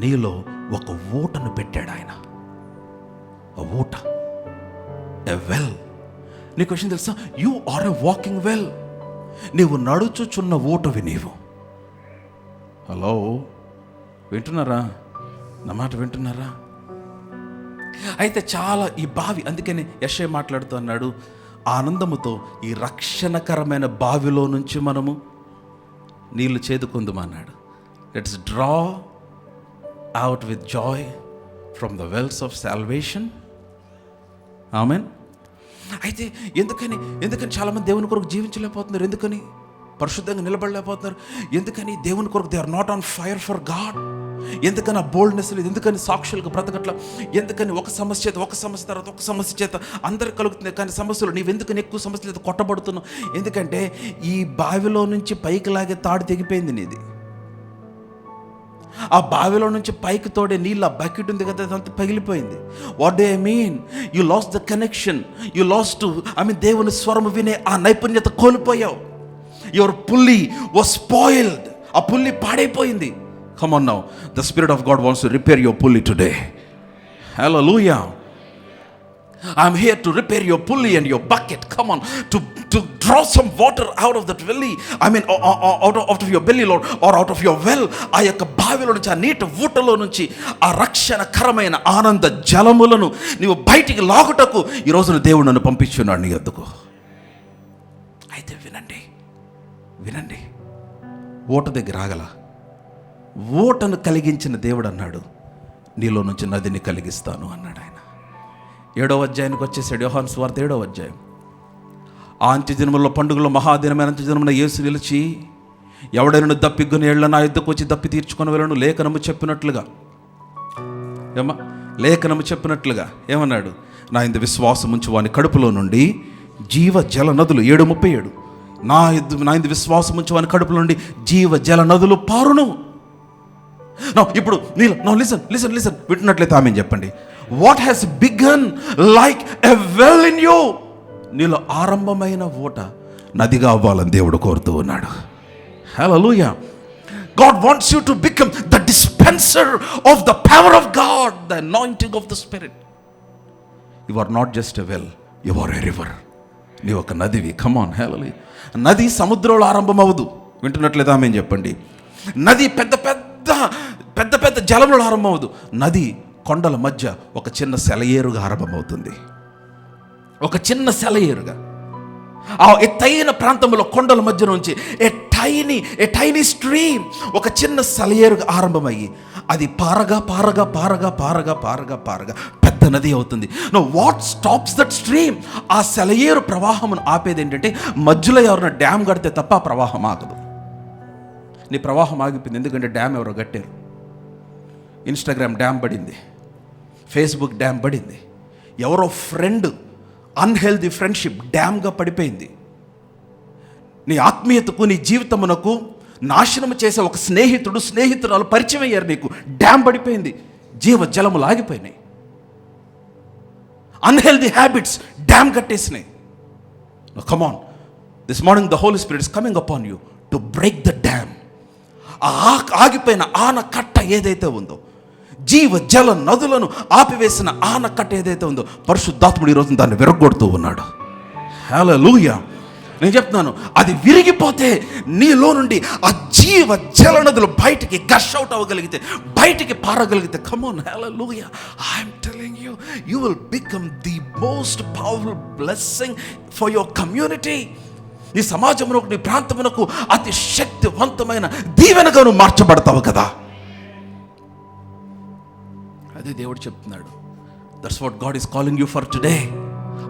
నీలో ఒక ఊటను పెట్టాడు ఆయన. A water, a well. నీ క్వశ్చన్ తెలుసా? You are a walking well. నీవు నడుచుచున్న ఊటవి నీవు. హలో, వింటున్నారా? నా మాట వింటున్నారా? అయితే చాలా ఈ బావి, అందుకని యెషయా మాట్లాడుతూ అన్నాడు, ఆనందముతో ఈ రక్షణకరమైన బావిలో నుంచి మనము నీళ్లు చేదుకుందామన్నాడు. Let's draw out with joy from the wells of salvation. Amen. అయితే ఎందుకని చాలామంది దేవుని కొరకు జీవించలేకపోతున్నారు? ఎందుకని పరిశుద్ధంగా నిలబడలేకపోతున్నారు? ఎందుకని దేవుని కొరకు they are not on fire for God? ఎందుకని ఆ బోల్డ్నెస్ లేదు? ఎందుకని సాక్షులకు బ్రతకట్ల? ఎందుకని ఒక సమస్య తర్వాత ఒక సమస్య చేత అందరికి కలుగుతుంది, కానీ సమస్యలు నీవెందుకని ఎక్కువ సమస్యల చేత కొట్టబడుతున్నావు? ఎందుకంటే ఈ బావిలో నుంచి పైకి లాగే తాడు తెగిపోయింది నీది. ఆ బావిలో నుంచి పైకి తోడే నీళ్ళు, ఆ బకెట్ ఉంది కదా, అదంతా పగిలిపోయింది. What do I mean? You lost the connection. You lost దేవుని స్వరం వినే ఆ నైపుణ్యత కోల్పోయావు. Your pulley was spoiled. ఆ పుల్లి పాడైపోయింది. Come on now, the spirit of God wants to repair your pulley today. Hallelujah. I'm here to repair your pulley and your bucket. Come on, to draw some water out of that belly. Out of your belly, Lord, or out of your well. ఆ యొక్క బావిలో నుంచి, ఆ నీటి ఊటలో నుంచి ఆ రక్షణకరమైన ఆనంద జలములను నీవు బయటికి లాగుటకు ఈ రోజున దేవుడు నన్ను పంపించున్నాడు నీ వద్దకు. అయితే వినండి, ఊట దగ్గర ఆగల. ఊటను కలిగించిన దేవుడు అన్నాడు, నీలో నుంచి నదిని కలిగిస్తాను అన్నాడు ఆయన. 7వ అధ్యాయానికి వచ్చేసాడు. యోహాను సువార్త 7వ అధ్యాయం. ఆ అంత్యదినములలో పండుగలో మహాదినమైన అంత్యదినమున యేసు నిలిచి, ఎవడైనా దప్పిగ్గుని ఏళ్ళ నా యుద్ధకు వచ్చి దప్పి తీర్చుకొని వెళ్ళను, లేఖనము చెప్పినట్లుగా. లేఖనము చెప్పినట్లుగా ఏమన్నాడు? నా ఇందు విశ్వాసం ఉంచి వాని కడుపులో నుండి జీవ జల నదులు. 7:37. నా ఇందు విశ్వాసం ఉంచి వాని కడుపులో నుండి జీవ జల నదులు పారును. ఇప్పుడు లిసన్ వింటున్నట్లయితే ఆమె చెప్పండి. What has began like a well in you, నీలో ఆరంభమైన ఓట నదిగా అవ్వాలని దేవుడు కోరుతూ ఉన్నాడు. హల్లెలూయా. God wants you to become the dispenser of the power of God, the anointing of the Spirit. You are not just a well, you are a river. నీ ఒక నదివి. Come on, hallelujah. నది సముద్రంలో ఆరంభం అవ్వదు. వింటున్నట్లేదా ఆమె చెప్పండి. నది పెద్ద పెద్ద జలంలో ఆరంభం అవ్వదు. నది కొండల మధ్య ఒక చిన్న సెలయేరుగా ఆరంభమవుతుంది. ఒక చిన్న సెలయేరుగా ఆ ఎత్తైన ప్రాంతంలో కొండల మధ్య నుంచి ఏ టైనీ స్ట్రీమ్, ఒక చిన్న సెలయేరుగా ఆరంభమయ్యి అది పారగా పెద్ద నది అవుతుంది. No, what stops that stream? ఆ సెలయేరు ప్రవాహమును ఆపేది ఏంటంటే మధ్యలో ఎవరైనా డ్యామ్ కడితే తప్ప ఆ ప్రవాహం ఆగదు. నీ ప్రవాహం ఆగిపోయింది ఎందుకంటే డ్యామ్ ఎవరో కట్టారు. ఇన్స్టాగ్రామ్ డ్యామ్ పడింది, ఫేస్బుక్ డ్యామ్ పడింది, ఎవరో ఫ్రెండ్ అన్హెల్దీ ఫ్రెండ్షిప్ డ్యామ్గా పడిపోయింది. నీ ఆత్మీయతకు, నీ జీవితమునకు నాశనం చేసే ఒక స్నేహితురాలు పరిచయం అయ్యారు, నీకు డ్యామ్ పడిపోయింది, జీవ జలములు ఆగిపోయినాయి. అన్హెల్దీ హ్యాబిట్స్ డ్యామ్ కట్టేసినాయి. Come on, this morning the holy spirit is coming upon you to break the dam. ఆగిపోయిన ఆనకట్ట ఏదైతే ఉందో, జీవ జల నదులను ఆపివేసిన ఆనకట్ట ఏదైతే ఉందో, పరిశుద్ధాత్ముడు ఈరోజు దాన్ని విరగొడుతూ ఉన్నాడు. హల్లెలూయా. నేను చెప్తున్నాను, అది విరిగిపోతే నీలో నుండి ఆ జీవ జల నదులు బయటికి గష్ అవుట్ అవ్వగలిగితే, బయటికి పారగలిగితే, come on, hallelujah, I'm telling you, you will become the most powerful blessing for your community. ఈ సమాజంలో, నీ ప్రాంతమునకు అతి శక్తివంతమైన దీవెనగా నువ్వు మార్చబడతావు కదా. అదే దేవుడు చెప్తున్నాడు. That's what God is calling you for today.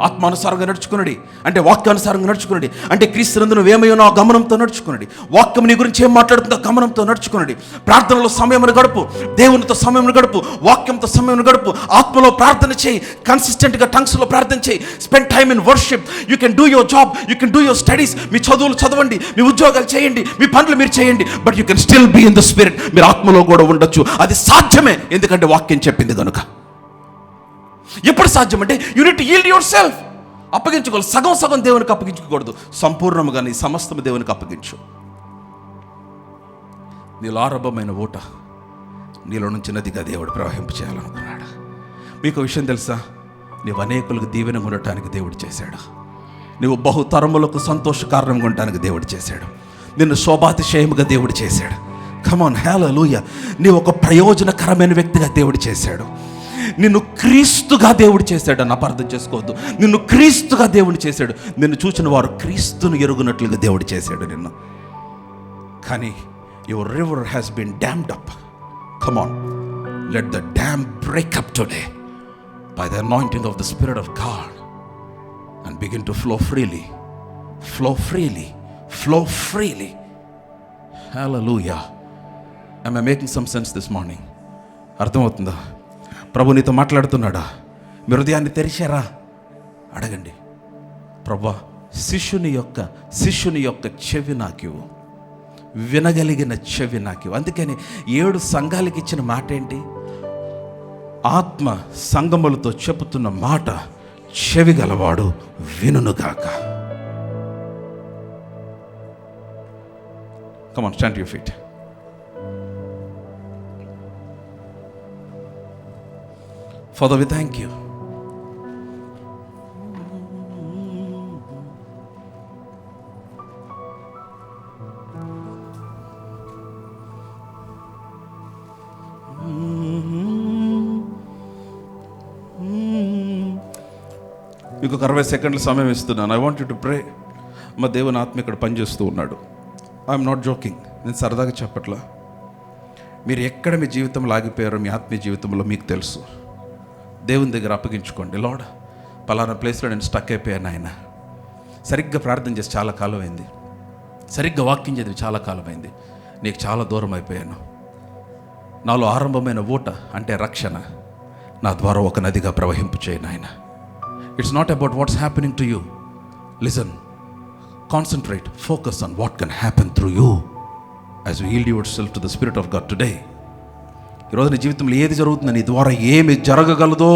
ఆత్మానుసారంగా నడుచుకున్నాడు అంటే వాక్యానుసారంగా నడుచుకున్నాడు అంటే క్రీస్తునందు నువ్వేమయ్యో ఆ గమనంతో నడుచుకున్నాడు. వాక్యం నీ గురించి ఏం మాట్లాడుతుందో గమనంతో నడుచుకున్నాడు. ప్రార్థనలో సమయం గడుపు, దేవునితో సమయం గడుపు, వాక్యంతో సమయం గడుపు, ఆత్మలో ప్రార్థన చేయి, కన్సిస్టెంట్గా టంగ్స్లో ప్రార్థన చేయి. Spend time in worship. You can do your job, you can do your studies. మీ చదువులు చదవండి, మీ ఉద్యోగాలు చేయండి, మీ పనులు మీరు చేయండి, but you can still be in the spirit. మీరు ఆత్మలో కూడా ఉండొచ్చు. అది సాధ్యమే, ఎందుకంటే వాక్యం చెప్పింది కనుక. ఎప్పుడు సాధ్యం అంటే you need to yield yourself. అప్పగించుకోవాలి. సగం దేవునికి అప్పగించుకోకూడదు, సంపూర్ణముగా నీ సమస్తము దేవునికి అప్పగించు. నీలో ఆరంభమైన ఓట నీలో నుంచి నదిగా దేవుడు ప్రవహింపు చేయాలనుకున్నాడు. మీకు విషయం తెలుసా? నీవు అనేకులకు దీవెనగా ఉండటానికి దేవుడు చేశాడు. నువ్వు బహుతరములకు సంతోషకారణంగా ఉండటానికి దేవుడు చేశాడు. నిన్ను శోభాతిశయముగా దేవుడు చేశాడు. కమ్ ఆన్, హల్లెలూయా. నీవు ఒక ప్రయోజనకరమైన వ్యక్తిగా దేవుడు చేశాడు. నిన్ను క్రీస్తుగా దేవుడు చేశాడు అని అపార్థం చేసుకోవద్దు. నిన్ను క్రీస్తుగా దేవుడు చేశాడు. నిన్ను చూసిన వారు క్రీస్తును ఎరుగునట్లుగా దేవుడు చేశాడు నిన్ను. కానీ your river has been dammed up. Come on, let the dam break up today by the anointing of the spirit of God and begin to flow freely. హల్లెలూయా. Am I making some sense this morning? అర్థమవుతుందా? ప్రభు నీతో మాట్లాడుతున్నాడా? మీ హృదయాన్ని తెరిచారా? అడగండి, ప్రభా, శిష్యుని యొక్క చెవి నాకివ్వు, వినగలిగిన చెవి నాకివ్వు. అందుకని 7 సంఘాలకి ఇచ్చిన మాట ఏంటి? ఆత్మ సంగములతో చెబుతున్న మాట చెవి గలవాడు వినుగాక. Come on, stand to your feet. Father, we thank you. మీకు ఒక 60 సెకండ్ల సమయం ఇస్తున్నాను. I want you to pray. మా దేవుని ఆత్మ ఇక్కడ పనిచేస్తూ ఉన్నాడు. I'm not joking. నేను సరదాగా చెప్పట్లా. మీరు ఎక్కడ మీ జీవితంలో ఆగిపోయారో మీ ఆత్మీయ జీవితంలో మీకు తెలుసు. దేవుని దగ్గర అప్పగించుకోండి. లార్డ్, పలానా ప్లేస్లో నేను స్టక్ అయిపోయాను ఆయన. సరిగ్గా ప్రార్థన చేసి చాలా కాలం అయింది, సరిగ్గా వాక్యం చదివి చాలా కాలం అయింది, నీకు చాలా దూరం అయిపోయాను. నాలో ఆరంభమైన ఊట అంటే రక్షణ నా ద్వారా ఒక నదిగా ప్రవహింపు చేయను ఆయన. It's not about what's happening to you. Listen, concentrate, focus on what can happen through you as you yield your self to the spirit of God today. ఈరోజు నీ జీవితంలో ఏది జరుగుతుందో, నీ ద్వారా ఏమి జరగగలదో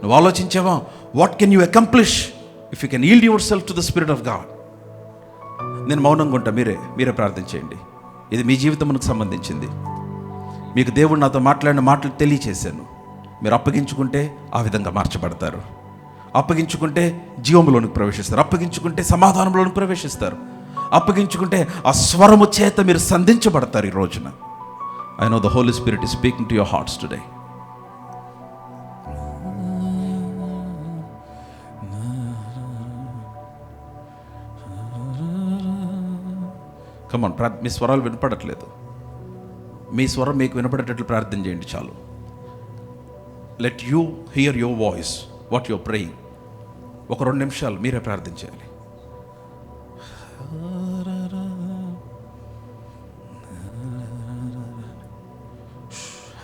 నువ్వు ఆలోచించావా? What can you accomplish if you can yield your self to the spirit of God. నేను మౌనంగా ఉంటా, మీరే ప్రార్థన చేయండి. ఇది మీ జీవితమునకు సంబంధించింది. మీకు దేవుడు నాతో మాట్లాడిన మాటలు తెలియచేశాను. మీరు అప్పగించుకుంటే ఆ విధంగా మార్చబడతారు. అప్పగించుకుంటే జీవంలోనికి ప్రవేశిస్తారు. అప్పగించుకుంటే సమాధానంలోనికి ప్రవేశిస్తారు. అప్పగించుకుంటే ఆ స్వరము చేత మీరు సంధించబడతారు. ఈ రోజున I know the Holy Spirit is speaking to your hearts today. Come on, మీ స్వరాలు వినపడట్లేదు. మీ స్వరం మీకు వినపడేటట్లు ప్రార్థన చేయండి చాలు. Let you hear your voice, what you're praying. ఒక 2 నిమిషాలు మీరే ప్రార్థన చేయాలి.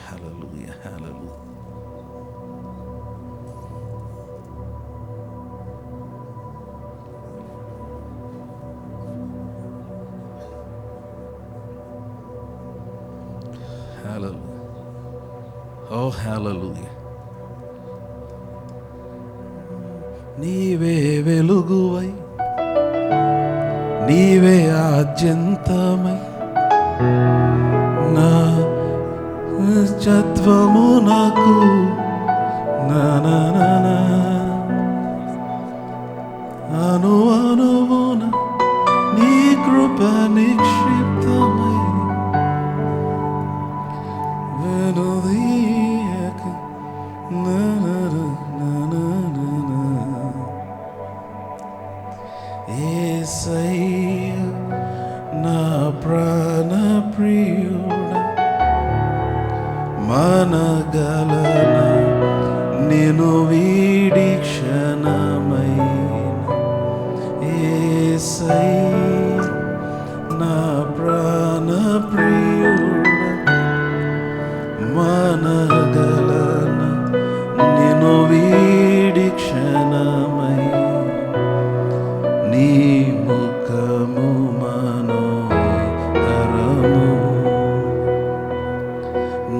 Hallelujah, hallelujah. Hallelujah. Oh, hallelujah. నీవే వెలుగువై, నీవే ఆద్యంతమై, నా చత్వము నాకు అను అనువున నీ కృప నిక్షిప్తమై వెనుదీయక యేసయ్య నా ప్రాణ ప్రియుడా, మనగలన నిను వీడి క్షణమైన యేసయ్య నా ప్రాణ ప్రియుడా, మనగలన నిను వీడి క్షణమై నీ ముఖము మనోహరము,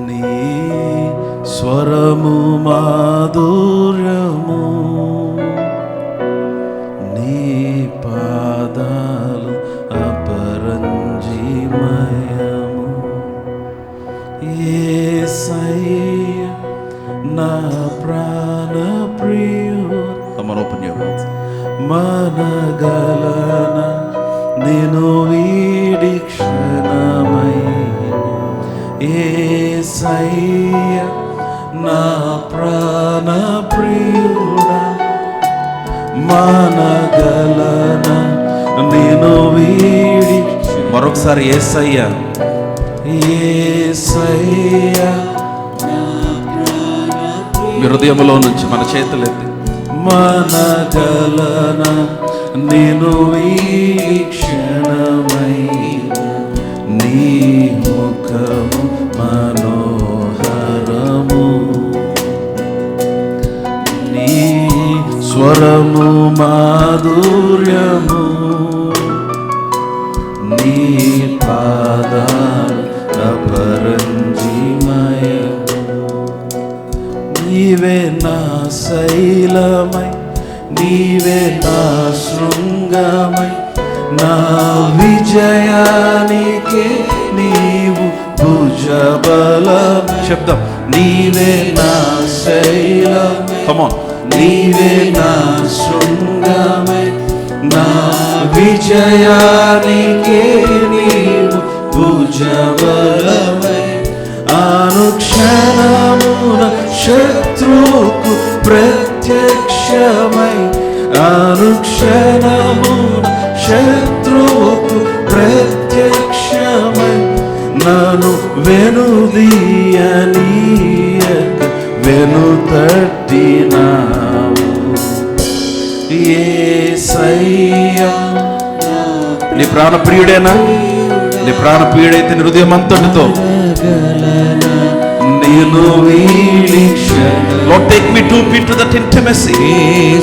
నీ స్వరము మాధుర్యము, నీ పాదాలు అపరంజిమయము. యేసయ్య నా ప్రాణ ప్రియుడా, మనగలన నిను వీడి క్షణమై యేసయ్య నా ప్రాణ ప్రియుడా, మనగలన నిను వీడి. మరొకసారి యేసయ్య, యేసయ్య మీ హృదయంలో నుంచి మన చేతులెత్తి మనగలన నిను వీక్షణమై నీ ముఖము మనోహరము, నీ స్వరము మాధుర్యము, నీ పాదాలు అపరంజిమయము. నీవే నా శైలమై, నీవే నా శృంగమై, నా విజయానికే నీవు భుజబలం. శబ్దం, నీవే నా శైలమై, కమాన్, నీవే నా శృంగమై, నా విజయానికే నీవు భుజబలమై. అనుక్షణమున శత్రువుకు ప్రత్యక్షమై, అనుక్షణమున శత్రువుకు ప్రత్యక్షమై, నన్ను వెనుదీయనీయక వెనుతట్టినావు యేసయ్యా. నీ ప్రాణప్రియుడేనా? నీ ప్రాణప్రియుడైతే నీ హృదయం అంతటితో నేను Lord, take me deep into that intimacy.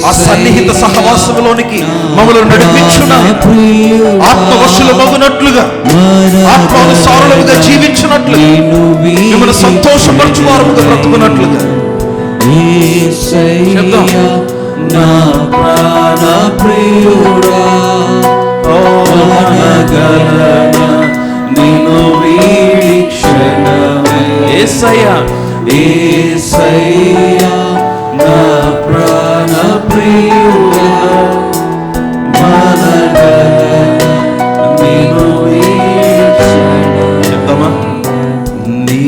ఆ సన్నిహిత సహవాసములోనికి మమ్మల్ని నడిపించున ఆత్మవశులు మగునట్లుగా ఆత్మానుసారులుగా జీవించినట్లుగా మిమ్మల్ని సంతోషపరచువారుగా బ్రతుకున్నట్లుగా నా ప్రాణ ప్రియుడా నిన్ను వీక్షణమే యేసయ్యా యేసయ్యా నా ప్రాణ ప్రియుడా నిన్ను చెప్తామా? నీ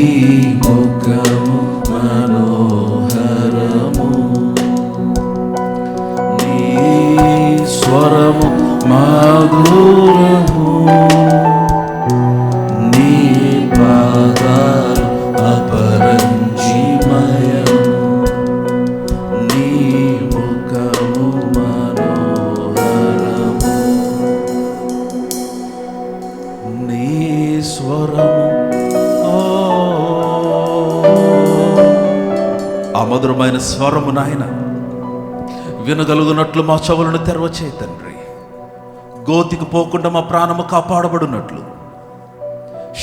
ముఖము మనోహరము నీ స్వరము మాధురము నీ పాదాలు అపరంజిమయం నీ ముఖము మనోహరము నీ స్వరము ఆ మధురమైన స్వరము నాయన వినగలుగునట్లు మా చెవులను తెరవచేయి తండ్రి. గోతికి పోకుండా మా ప్రాణము కాపాడబడినట్లు,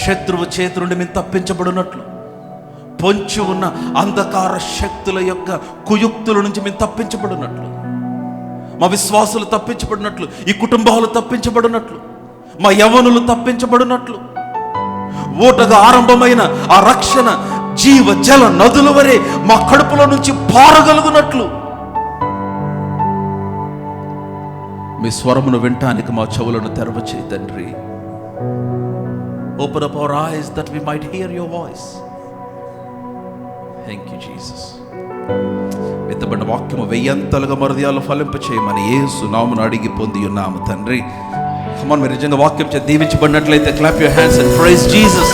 శత్రువు చేతి నుండి మేము తప్పించబడినట్లు, పొంచి ఉన్న అంధకార శక్తుల యొక్క కుయుక్తుల నుంచి మేము తప్పించబడినట్లు, మా విశ్వాసులు తప్పించబడినట్లు, ఈ కుటుంబాలు తప్పించబడినట్లు, మా యవ్వనులు తప్పించబడినట్లు, ఓటగా ఆరంభమైన ఆ రక్షణ జీవ జల నదుల వరే మా కడుపులో నుంచి పారగలుగునట్లు మీ స్వరమును వినటానికి మా చెవులను తెరవచేయి తండ్రి. Open up our eyes that we might hear your voice. Thank you, Jesus. విత్తబడిన వాక్యము వెయ్యంతలుగా మరుదయాలు ఫలింప చేయమని యేసు నామమున అడిగి పొంది ఉన్నాము తండ్రి. Come on, మీరు నిజంగా వాక్యం చే దీవించబడినట్లయితే clap your hands and praise Jesus.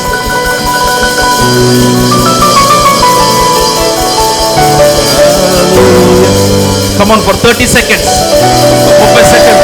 Come on for 30 seconds. 30 seconds.